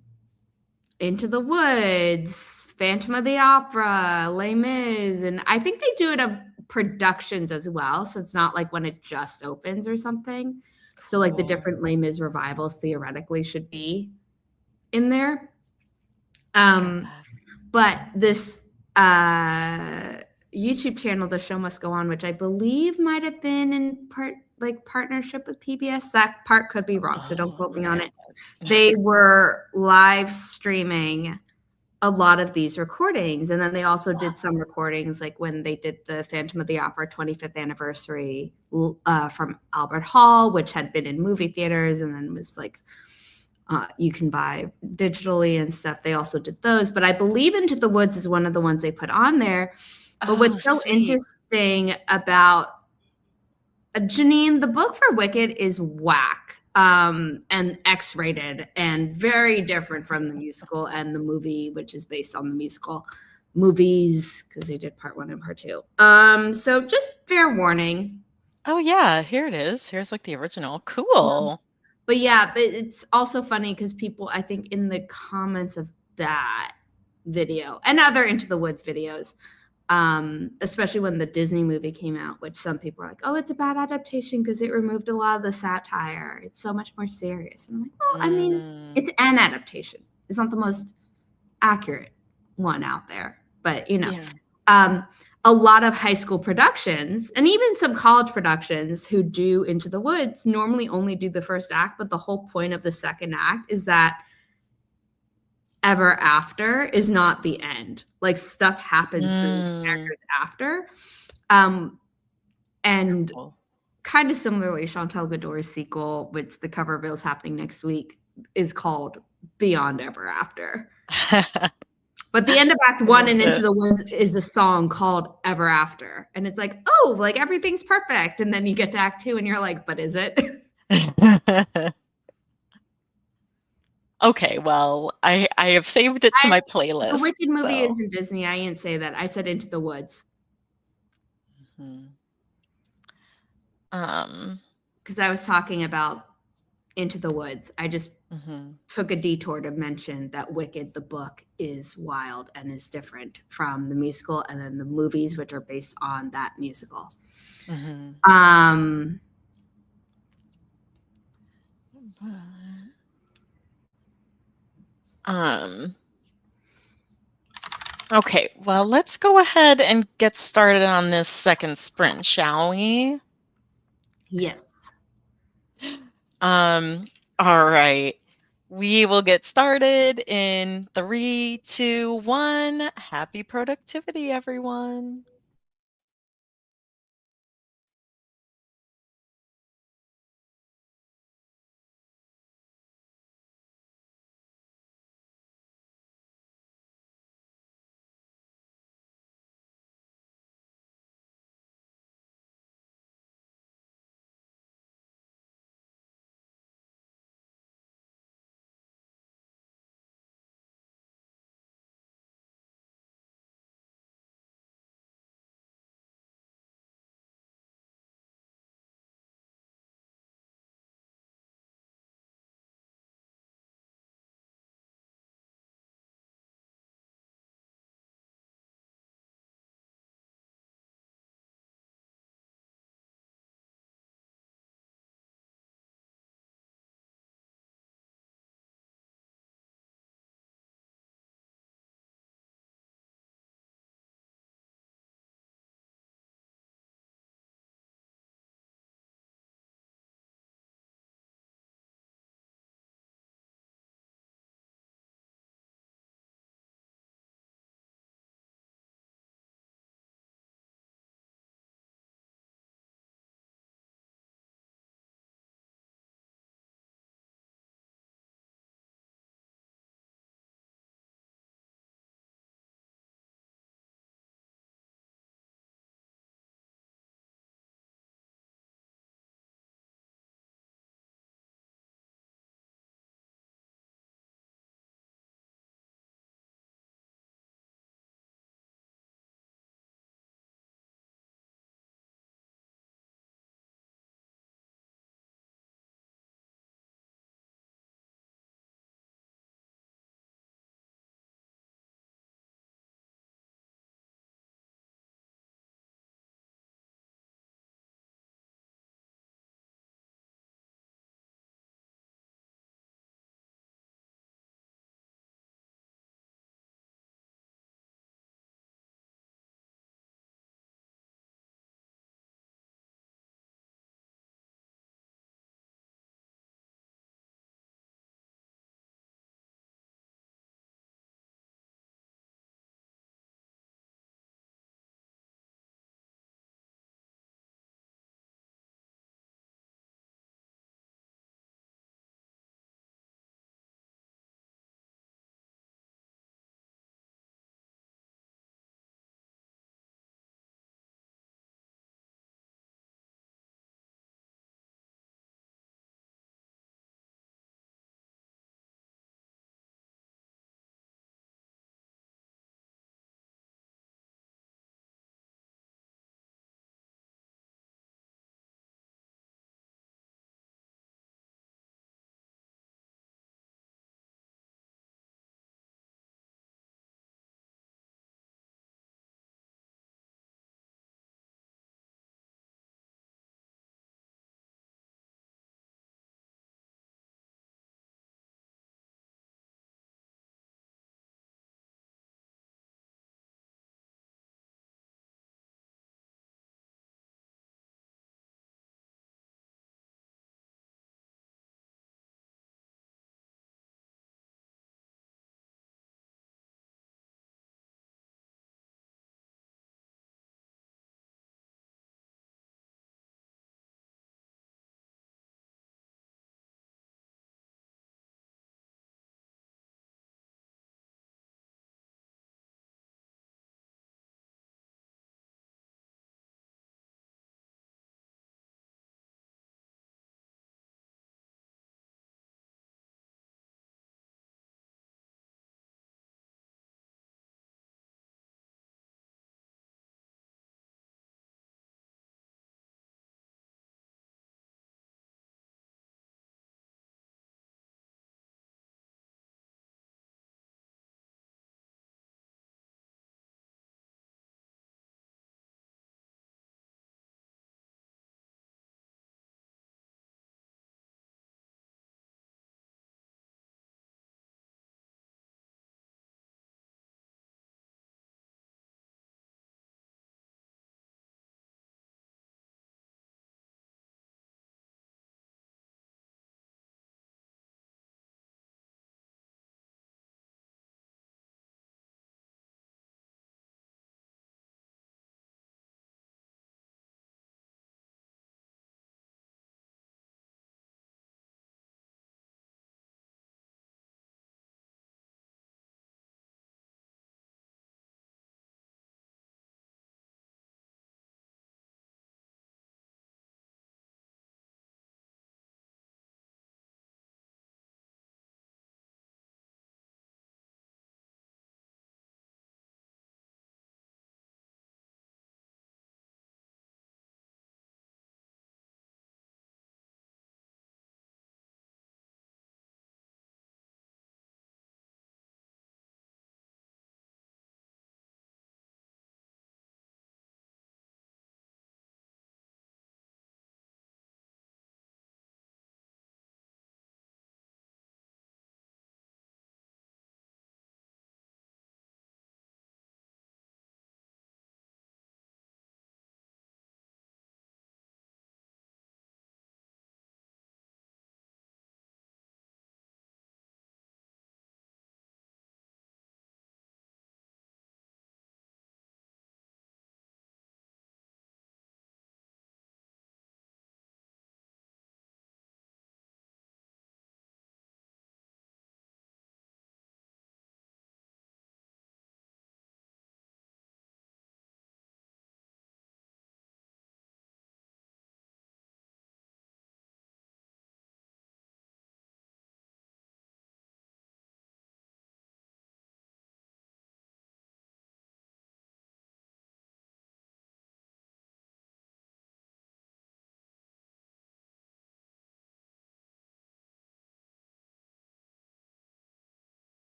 the Woods, Phantom of the Opera, Les Mis, and I think they do it of productions as well. So it's not like when it just opens or something. So like the different Les Mis revivals theoretically should be in there. But this YouTube channel, The Show Must Go On, which I believe might have been in partnership with PBS. That part could be wrong, so don't quote me on it. They were live streaming a lot of these recordings, and then they also did some recordings, like when they did the Phantom of the Opera 25th anniversary from Albert Hall, which had been in movie theaters, and then was like you can buy digitally and stuff. They also did those, but I believe Into the Woods is one of the ones they put on there. But what's so interesting about Janine, the book for Wicked is whack and X-rated and very different from the musical and the movie, which is based on the musical movies, because they did part 1 and part 2. So just fair warning. Oh yeah, here it is. Here's like the original. Cool. But yeah, but it's also funny because people, I think, in the comments of that video and other Into the Woods videos, especially when the Disney movie came out, which some people are like, oh, it's a bad adaptation because it removed a lot of the satire. It's so much more serious. And I'm like, well, I mean, it's an adaptation. It's not the most accurate one out there, but you know. Yeah. A lot of high school productions and even some college productions who do Into the Woods normally only do the first act, but the whole point of the second act is that ever after is not the end. Like stuff happens to the characters after. And kind of similarly, Chantal Godot's sequel, which the cover reveal is happening next week, is called Beyond Ever After. But the end of Act 1 and Into the Woods is a song called Ever After. And it's like, oh, like everything's perfect. And then you get to Act 2 and you're like, but is it? Okay, well, I have saved it to my playlist. The Wicked movie is in Disney. I didn't say that. I said Into the Woods. Because I was talking about Into the Woods. I just took a detour to mention that Wicked, the book, is wild and is different from the musical, and then the movies, which are based on that musical. Okay, well, let's go ahead and get started on this second sprint, shall we? Yes. All right. We will get started in 3, 2, 1. Happy productivity, everyone.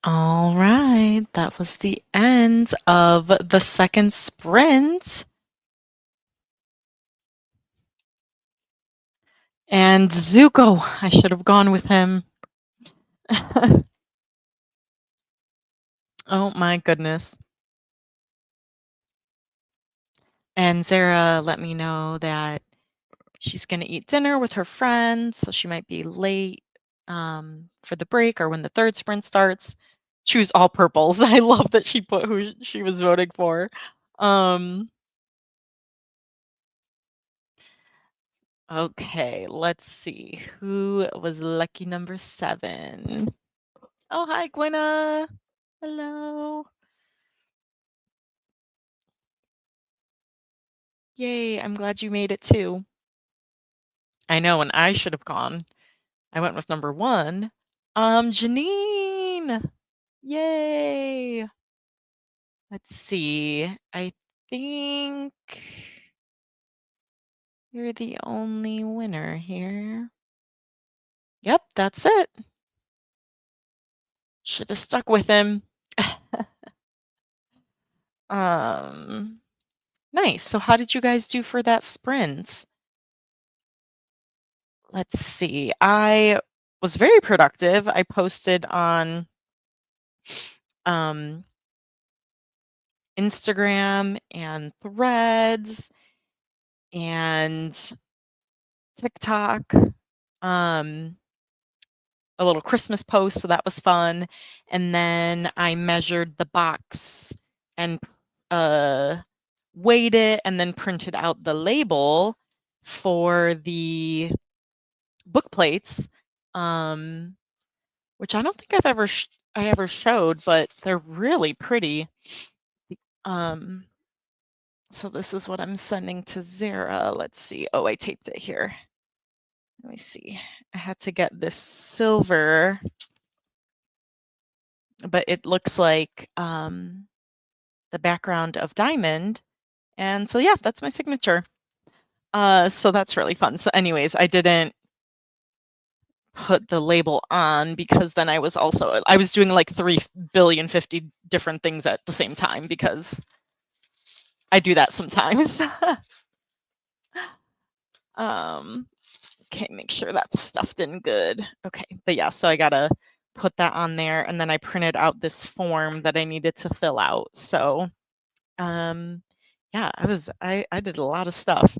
All right, that was the end of the second sprint. And Zuko, I should have gone with him. Oh my goodness. And Zara let me know that she's going to eat dinner with her friends, so she might be late for the break or when the third sprint starts. Choose all purples. I love that she put who she was voting for. Um, okay, let's see. Who was lucky number 7? Oh, hi, Gwenna. Hello. Yay, I'm glad you made it too. I know, and I should have gone. I went with number 1. Janine. Yay. Let's see. I think you're the only winner here. Yep, that's it. Should have stuck with him. um, nice. So how did you guys do for that sprint? Let's see. I was very productive. I posted on um, Instagram and Threads and TikTok. Um, a little Christmas post, so that was fun. And then I measured the box and uh, weighed it and then printed out the label for the book plates, um, which I don't think I ever showed, but they're really pretty. Um, so this is what I'm sending to Zara. Let's see. Oh, I taped it here. Let me see. I had to get this silver, but it looks like the background of diamond. And so, yeah, that's my signature. So that's really fun. So anyways, I didn't put the label on because then I was doing like 3,050,000,050 different things at the same time because I do that sometimes. Okay, make sure that's stuffed in good. Okay, but yeah, so I gotta put that on there and then I printed out this form that I needed to fill out. So yeah, I did a lot of stuff.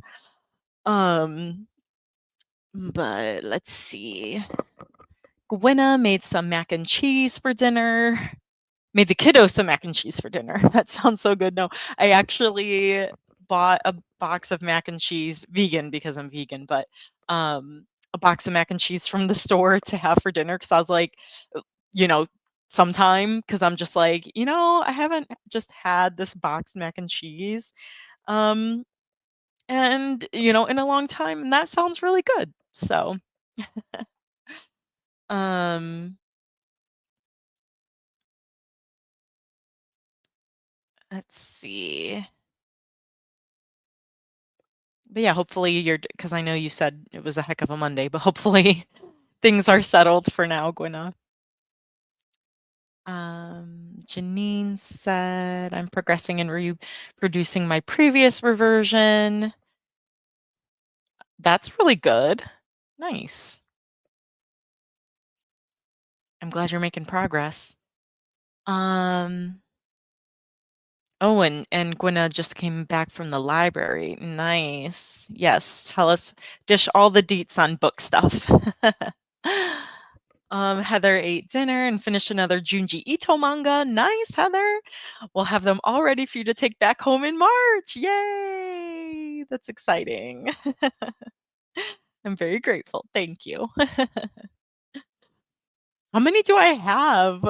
But let's see. Gwenna made some mac and cheese for dinner. Made the kiddos some mac and cheese for dinner. That sounds so good. No, I actually bought a box of mac and cheese, vegan because I'm vegan, but a box of mac and cheese from the store to have for dinner because I was like, you know, sometime because I'm just like, I haven't just had this boxed mac and cheese. Um, and in a long time, and that sounds really good. So, um, let's see. But yeah, hopefully because I know you said it was a heck of a Monday, but hopefully things are settled for now, Gwenna. Janine said, I'm progressing and reproducing my previous reversion. That's really good. Nice. I'm glad you're making progress. Oh, and Gwenna just came back from the library. Nice. Yes, dish all the deets on book stuff. Heather ate dinner and finished another Junji Ito manga. Nice, Heather. We'll have them all ready for you to take back home in March. Yay! That's exciting. I'm very grateful. Thank you. How many do I have?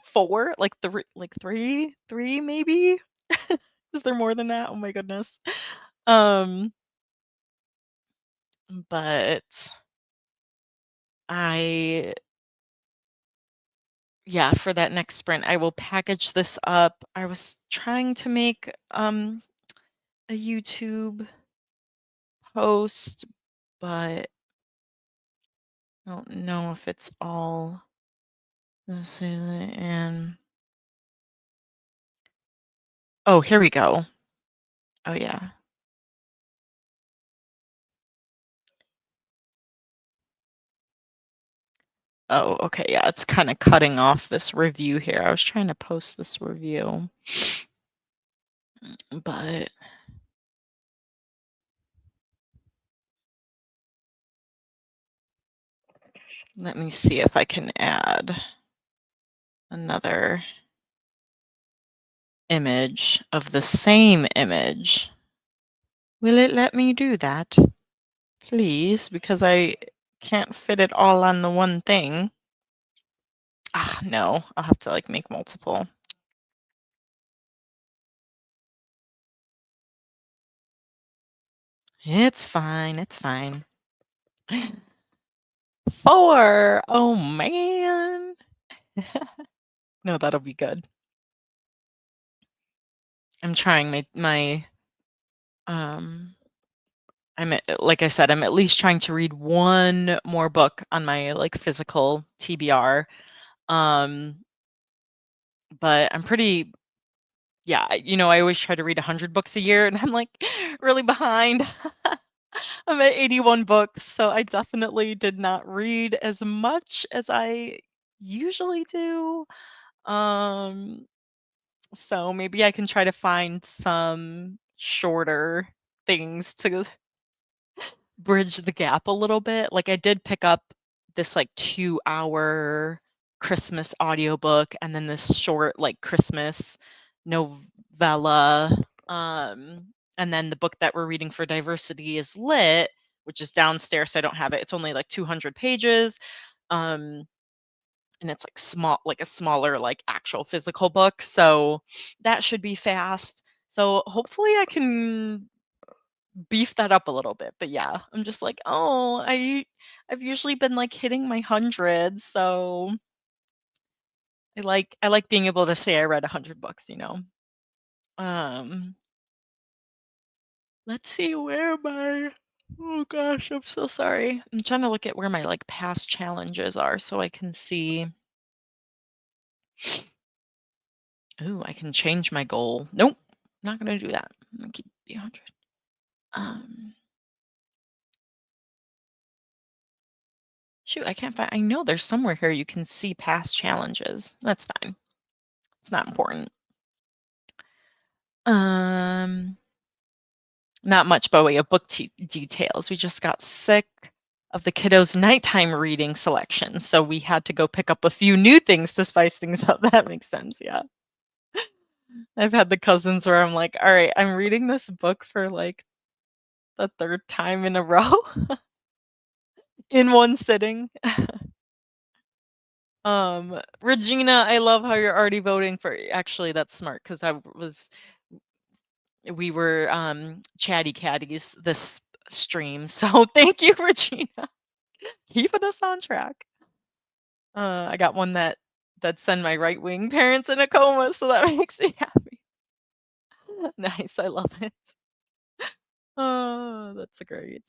4? Like three maybe? Is there more than that? Oh my goodness. Um, but I yeah, for that next sprint, I will package this up. I was trying to make a YouTube post, but I don't know if it's all Let's see, and oh, here we go. Oh yeah. Oh, okay, yeah, it's kind of cutting off this review here. I was trying to post this review, but let me see if I can add another image of the same image. Will it let me do that? Please, because I can't fit it all on the one thing. Ah, no, I'll have to like make multiple. It's fine, it's fine. 4! Oh, man. No, that'll be good. I'm trying um like I said, I'm at least trying to read one more book on my, like, physical TBR, um, but I'm pretty yeah, I always try to read 100 books a year, and I'm, like, really behind. I'm at 81 books, so I definitely did not read as much as I usually do, um, so maybe I can try to find some shorter things to bridge the gap a little bit. Like I did pick up this like 2-hour Christmas audiobook and then this short like Christmas novella. Um and then the book that we're reading for diversity is Lit, which is downstairs, so I don't have it. It's only like 200 pages. Um and it's like small like a smaller like actual physical book. So that should be fast. So hopefully I can beef that up a little bit. But yeah, I'm just like, "Oh, I've usually been, like, hitting my hundreds, so I like being able to say I read 100 books, you know?" Um, let's see, where am I? Oh gosh, I'm so sorry. I'm trying to look at where my, like, past challenges are so I can see. Ooh, I can change my goal. Nope, not gonna do that. I'm gonna keep the 100. Um, shoot, I can't find I know there's somewhere here you can see past challenges. That's fine. It's not important. Um, not much by way of book details. We just got sick of the kiddos' nighttime reading selection, so we had to go pick up a few new things to spice things up. That makes sense, yeah. I've had the cousins where I'm like, "All right, I'm reading this book for like the third time in a row in one sitting." Regina, I love how you're already voting for. Actually, that's smart because we were chatty catties this stream. So thank you, Regina. Keeping us on track. I got one that sent my right wing parents in a coma, so that makes me happy. Nice, I love it. Oh, that's great.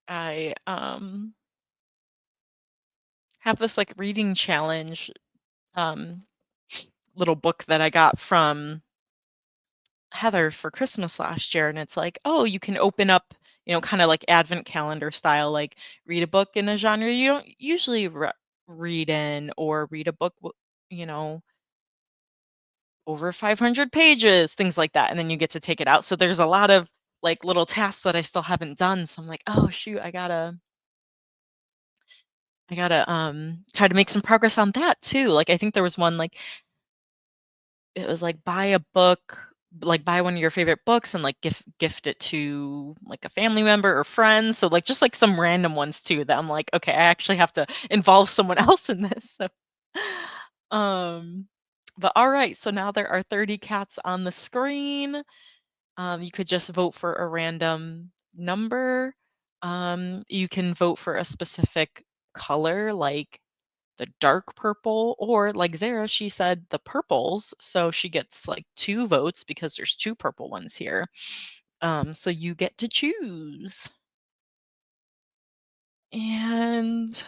I have this like reading challenge um little book that I got from Heather for Christmas last year, and it's like, oh, you can open up, kind of like advent calendar style, like read a book in a genre you don't usually read in, or read a book, over 500 pages, things like that, and then you get to take it out. So there's a lot of like little tasks that I still haven't done. So I'm like, oh shoot, I gotta try to make some progress on that too. Like I think there was one like it was like buy a book, like buy one of your favorite books and like gift it to like a family member or friend. So like just like some random ones too that I'm like, okay, I actually have to involve someone else in this. So um but all right, so now there are 30 cats on the screen. You could just vote for a random number. You can vote for a specific color, like the dark purple, or like Zara, she said the purples. So she gets like 2 votes because there's 2 purple ones here. So you get to choose. And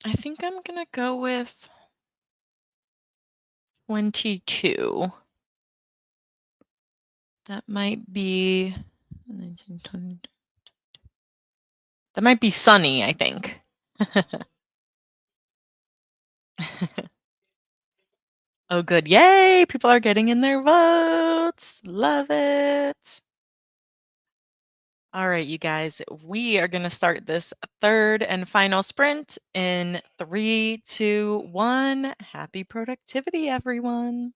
I think I'm gonna go with 22. That might be 19, 20. That might be sunny, I think. Oh, good. Yay! People are getting in their votes. Love it. All right, you guys, we are going to start this third and final sprint in 3, 2, 1. Happy productivity, everyone.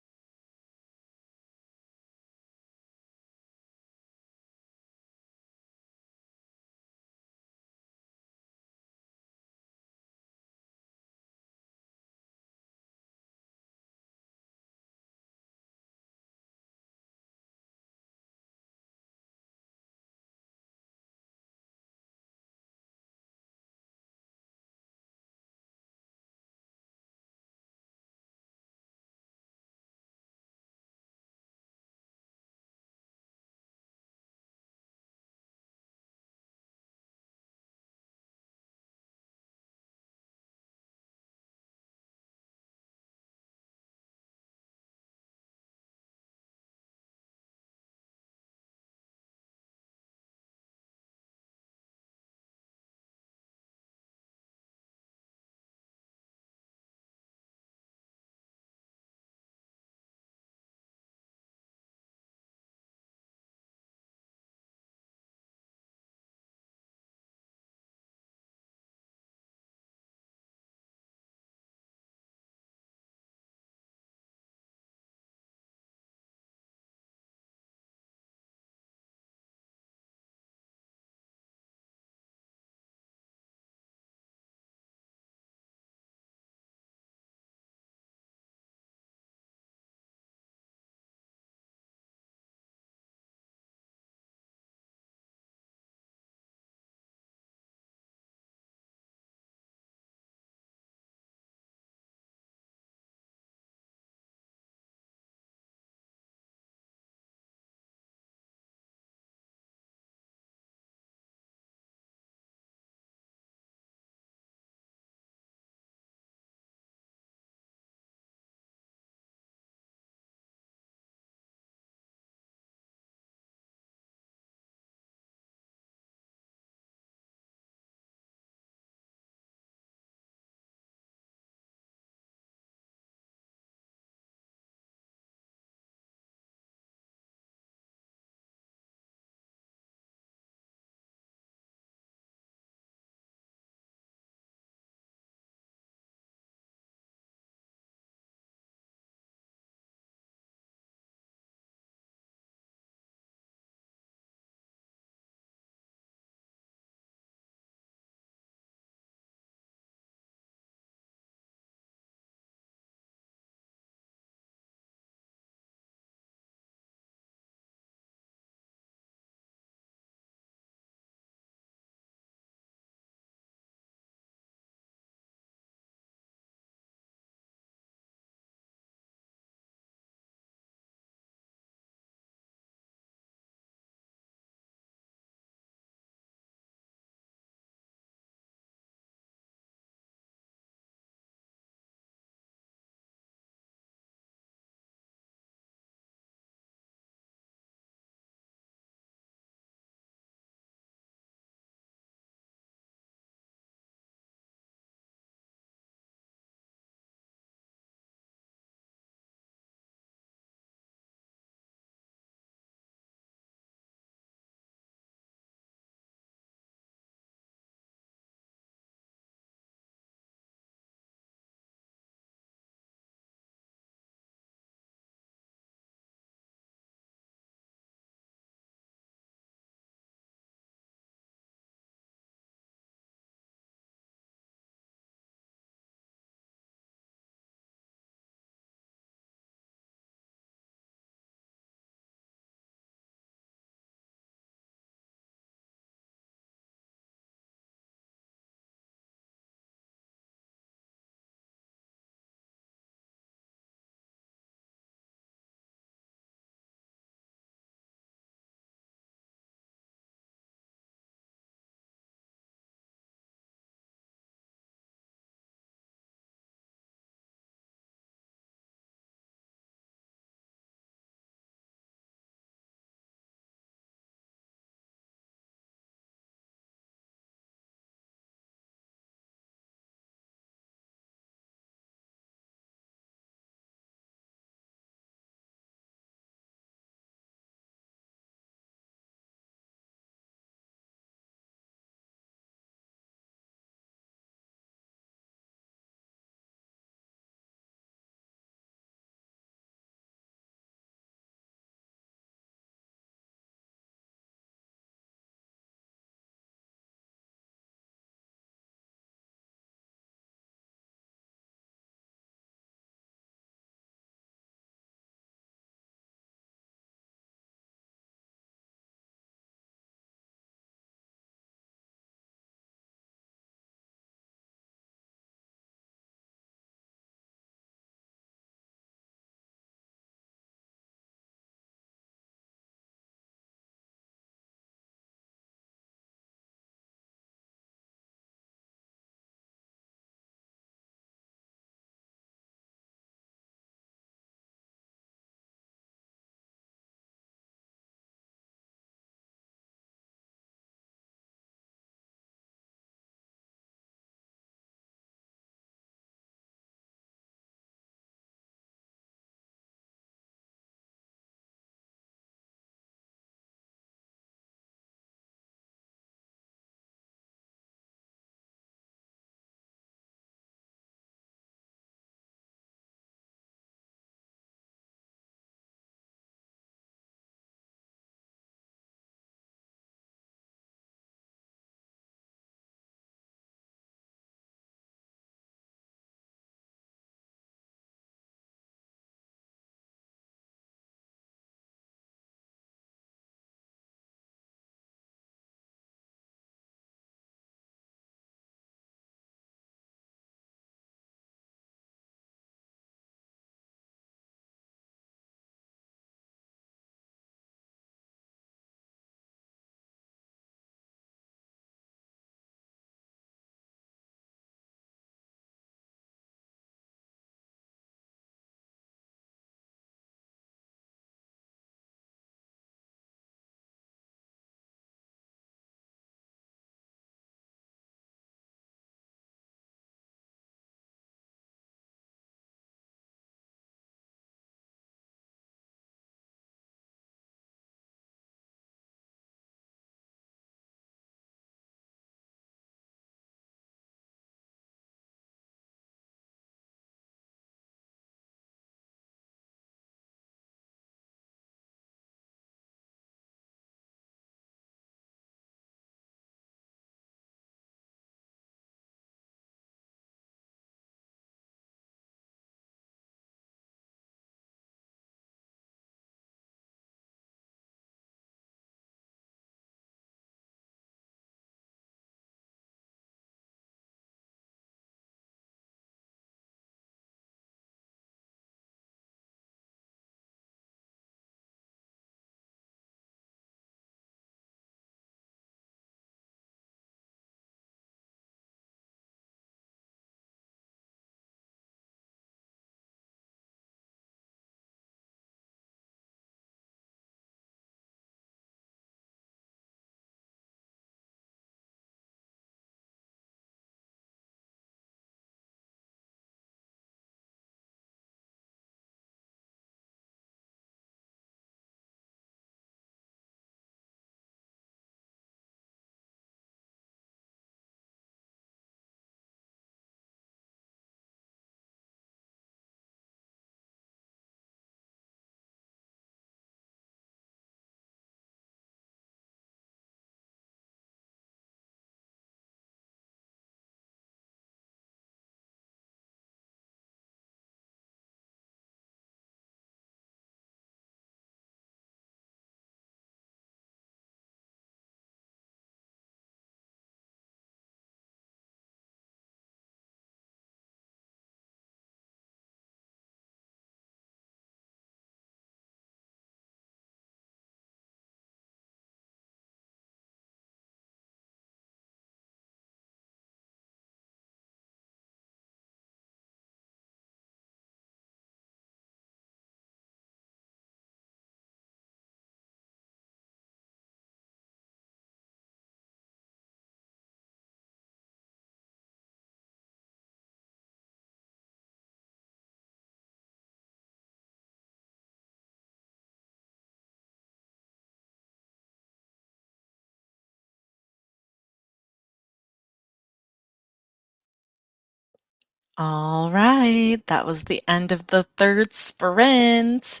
All right, that was the end of the third sprint.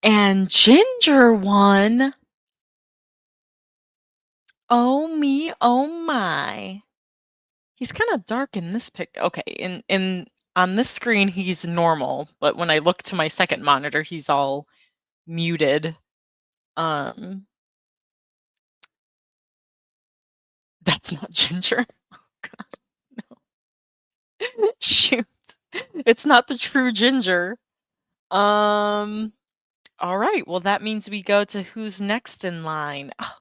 And Ginger won. Oh me, oh my. He's kind of dark in this pic. Okay, in on this screen he's normal, but when I look to my second monitor, he's all muted. Um that's not Ginger. Shoot. It's not the true Ginger. Um all right, well that means we go to who's next in line. Ah,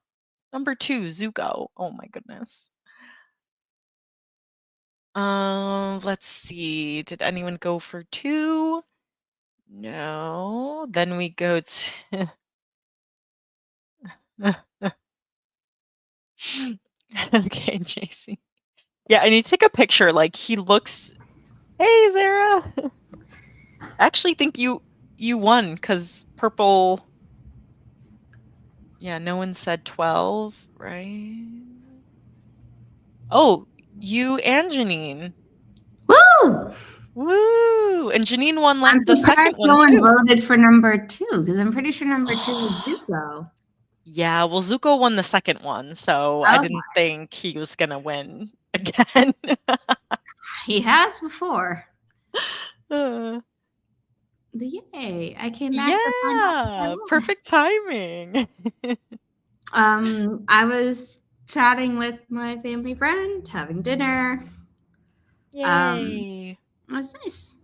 number 2, Zuko. Oh my goodness. Let's see. Did anyone go for 2? No. Then we go to okay, JC. Yeah, and you take a picture. Like he looks. Hey, Zara. I actually think you won because purple. Yeah, no one said 12, right? Oh, you and Janine. Woo! Woo! And Janine won I'm the second surprised one no one too. voted for number 2 because I'm pretty sure number 2 was Zuko. Yeah, well, Zuko won the second one, so I Oh, didn't think he was gonna win again. he has before. Uh, Yay! I came back to find out that I yeah, won. perfect timing. I was chatting with my family friend, having dinner. Yay. It was nice.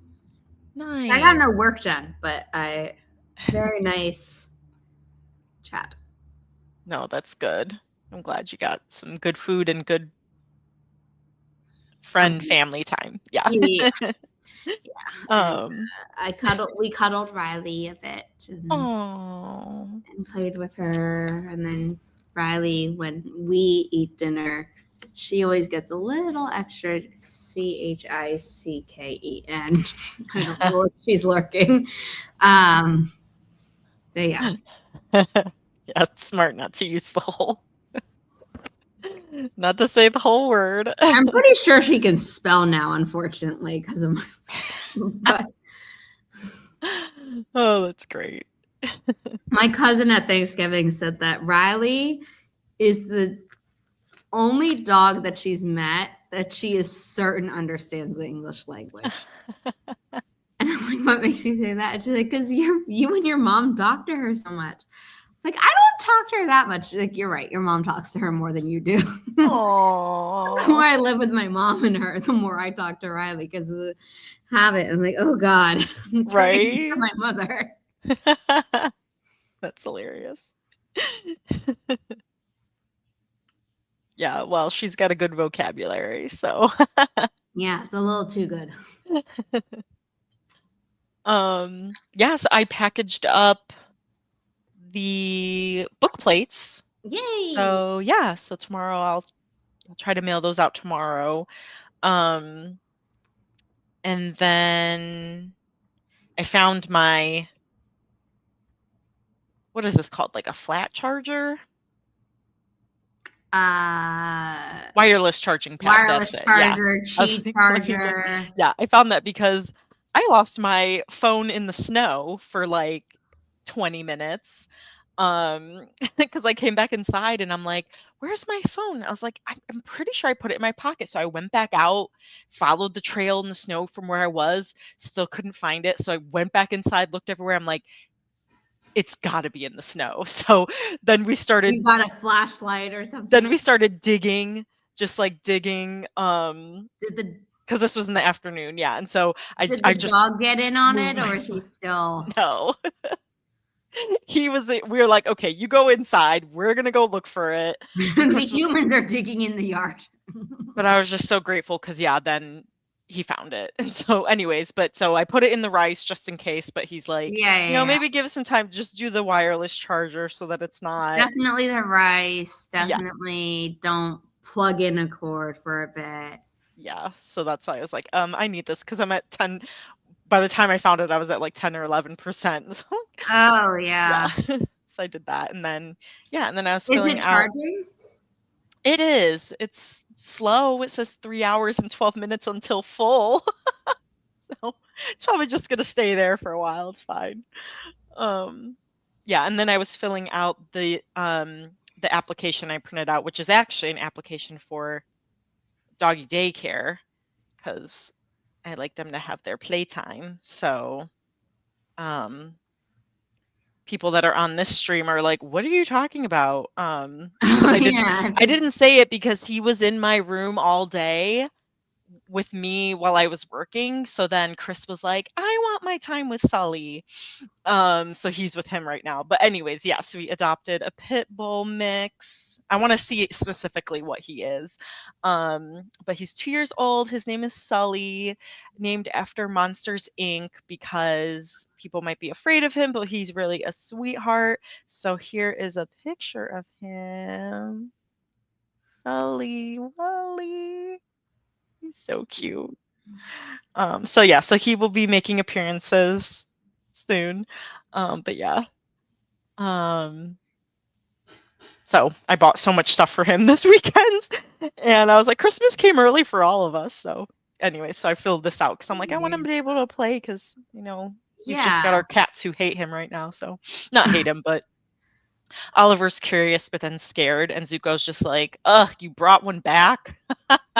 Nice. I got no work done, but very nice chat. No, that's good. I'm glad you got some good food and good friend family time. Yeah. Yeah. We cuddled Riley a bit Oh. and played with her. And then Riley, when we eat dinner, she always gets a little extra CHICKEN. I don't know if she's lurking. So yeah. Yeah, it's smart not to use the whole not to say the whole word. I'm pretty sure she can spell now, unfortunately, because of my but Oh, that's great. my cousin at Thanksgiving said that Riley is the only dog that she's met that she is certain understands the English language. And I'm like, what makes you say that? And she's like, because you and your mom talk to her so much. Like, I don't talk to her that much. She's like, you're right. Your mom talks to her more than you do. Aww. The more I live with my mom and her, the more I talk to Riley because of the habit. I'm like, oh God, I'm right? my mother. That's hilarious. Yeah, well, she's got a good vocabulary, so. Yeah, it's a little too good. Yeah, so I packaged up the book plates. Yay! So yeah, so tomorrow I'll try to mail those out tomorrow. And then I found my, what is this called? Like a flat charger? Wireless charging pad. Wireless That's it. charger, Yeah. Qi charger. Yeah, I found that because I lost my phone in the snow for like 20 minutes. Because I came back inside and I'm like, where's my phone? I was like, I'm pretty sure I put it in my pocket. So I went back out, followed the trail in the snow from where I was, still couldn't find it. So I went back inside, looked everywhere. I'm like, it's got to be in the snow. So then we started. You got a flashlight or something. Then we started digging, just like digging. Because this was in the afternoon, yeah. And so I did the the dog get in on it, or is he still? No. We were like, okay, you go inside. We're gonna go look for it. The humans are digging in the yard. But I was just so grateful because yeah, then he found it. And so anyways, so I put it in the rice just in case, but he's like, maybe give us some time to just do the wireless charger so that it's not. Definitely the rice. Definitely don't plug in a cord for a bit. Yeah, so that's why I was like, I need this because I'm at 10. By the time I found it, I was at like 10 or 11%. So, oh yeah. So I did that, and then I was filling out. Is it charging? It is. It's slow. It says 3 hours and 12 minutes until full. So it's probably just gonna stay there for a while. It's fine. Yeah, and then I was filling out the application I printed out, which is actually an application for doggy daycare, because I like them to have their playtime. So people that are on this stream are like, what are you talking about? Because Oh, yeah. I didn't say it because he was in my room all day with me while I was working. So then Chris was like, I want my time with Sully. So he's with him right now. But anyways, yes, we adopted a pit bull mix. I want to see specifically what he is. But he's 2 years old. His name is Sully, named after Monsters Inc. because people might be afraid of him, but he's really a sweetheart. So here is a picture of him. Sully, Wally. He's so cute. So yeah, so he will be making appearances soon. But yeah. So I bought so much stuff for him this weekend, and I was like, Christmas came early for all of us. So anyway, so I filled this out because I'm like, I want him to be able to play because, you know, we've just got Yeah. our cats who hate him right now. So not hate him, but Oliver's curious but then scared, and Zuko's just like, ugh, you brought one back?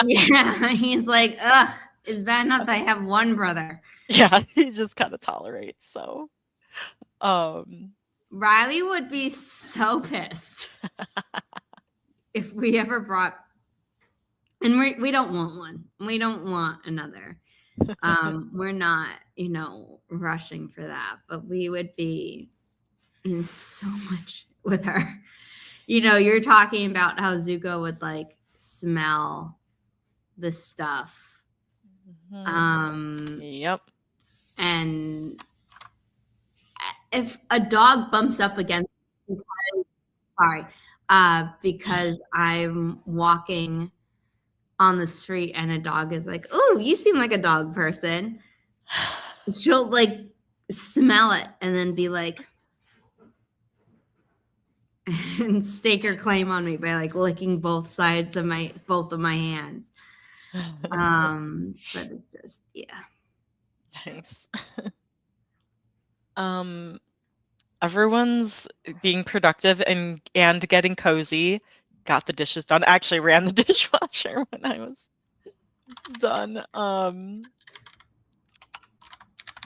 Yeah. He's like, ugh, it's bad enough that I have one brother. Yeah, he just kind of tolerates. So Riley would be so pissed if we ever brought, and we don't want one. We don't want another. We're not, rushing for that, but we would be in so much with her. You're talking about how Zuko would like smell the stuff. Yep. And if a dog bumps up against me, because I'm walking on the street and a dog is like, oh, you seem like a dog person, she'll like smell it and then be like, and stake her claim on me by like licking both of my hands. But it's just, yeah. Nice. Everyone's being productive and getting cozy. Got the dishes done. Actually ran the dishwasher when I was done.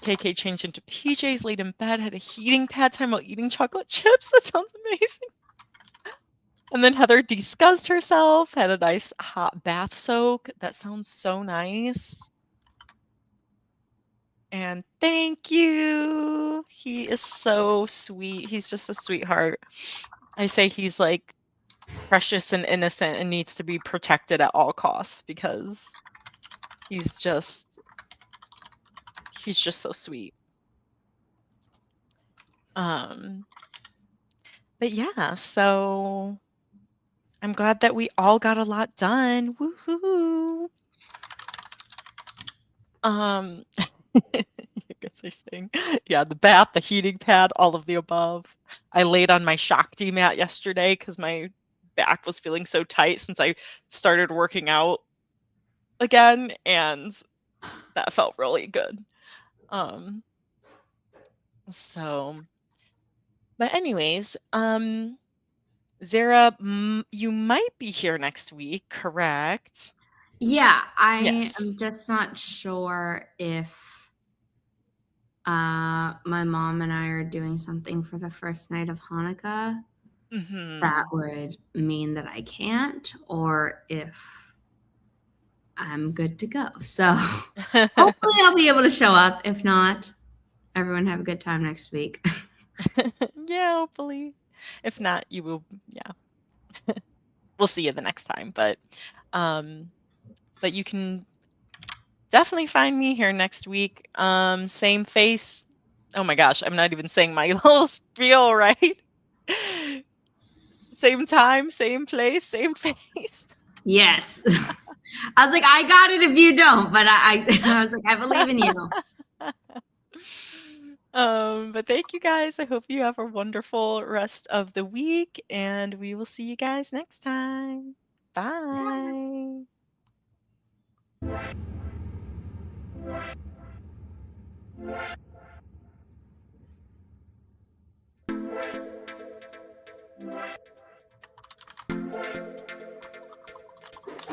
KK changed into PJs, laid in bed, had a heating pad time while eating chocolate chips. That sounds amazing. And then Heather discussed herself, had a nice hot bath soak. That sounds so nice. And thank you. He is so sweet. He's just a sweetheart. I say he's like precious and innocent and needs to be protected at all costs because he's just so sweet. But yeah, so I'm glad that we all got a lot done. Woohoo! You guys are saying, yeah, the bath, the heating pad, all of the above. I laid on my Shakti mat yesterday because my back was feeling so tight since I started working out again, and that felt really good. But anyways, Zara, you might be here next week, correct? Yeah, I Yes. am just not sure if my mom and I are doing something for the first night of Hanukkah. That would mean that I can't, or if I'm good to go. So hopefully I'll be able to show up. If not, everyone have a good time next week. Yeah, hopefully. If not, you will, yeah. We'll see you the next time. But you can definitely find me here next week. Same face. Oh my gosh, I'm not even saying my little spiel right. Same time, same place, same face. Yes. I was like, I got it if you don't, but I was like, I believe in you. But thank you guys. I hope you have a wonderful rest of the week, and we will see you guys next time. Bye.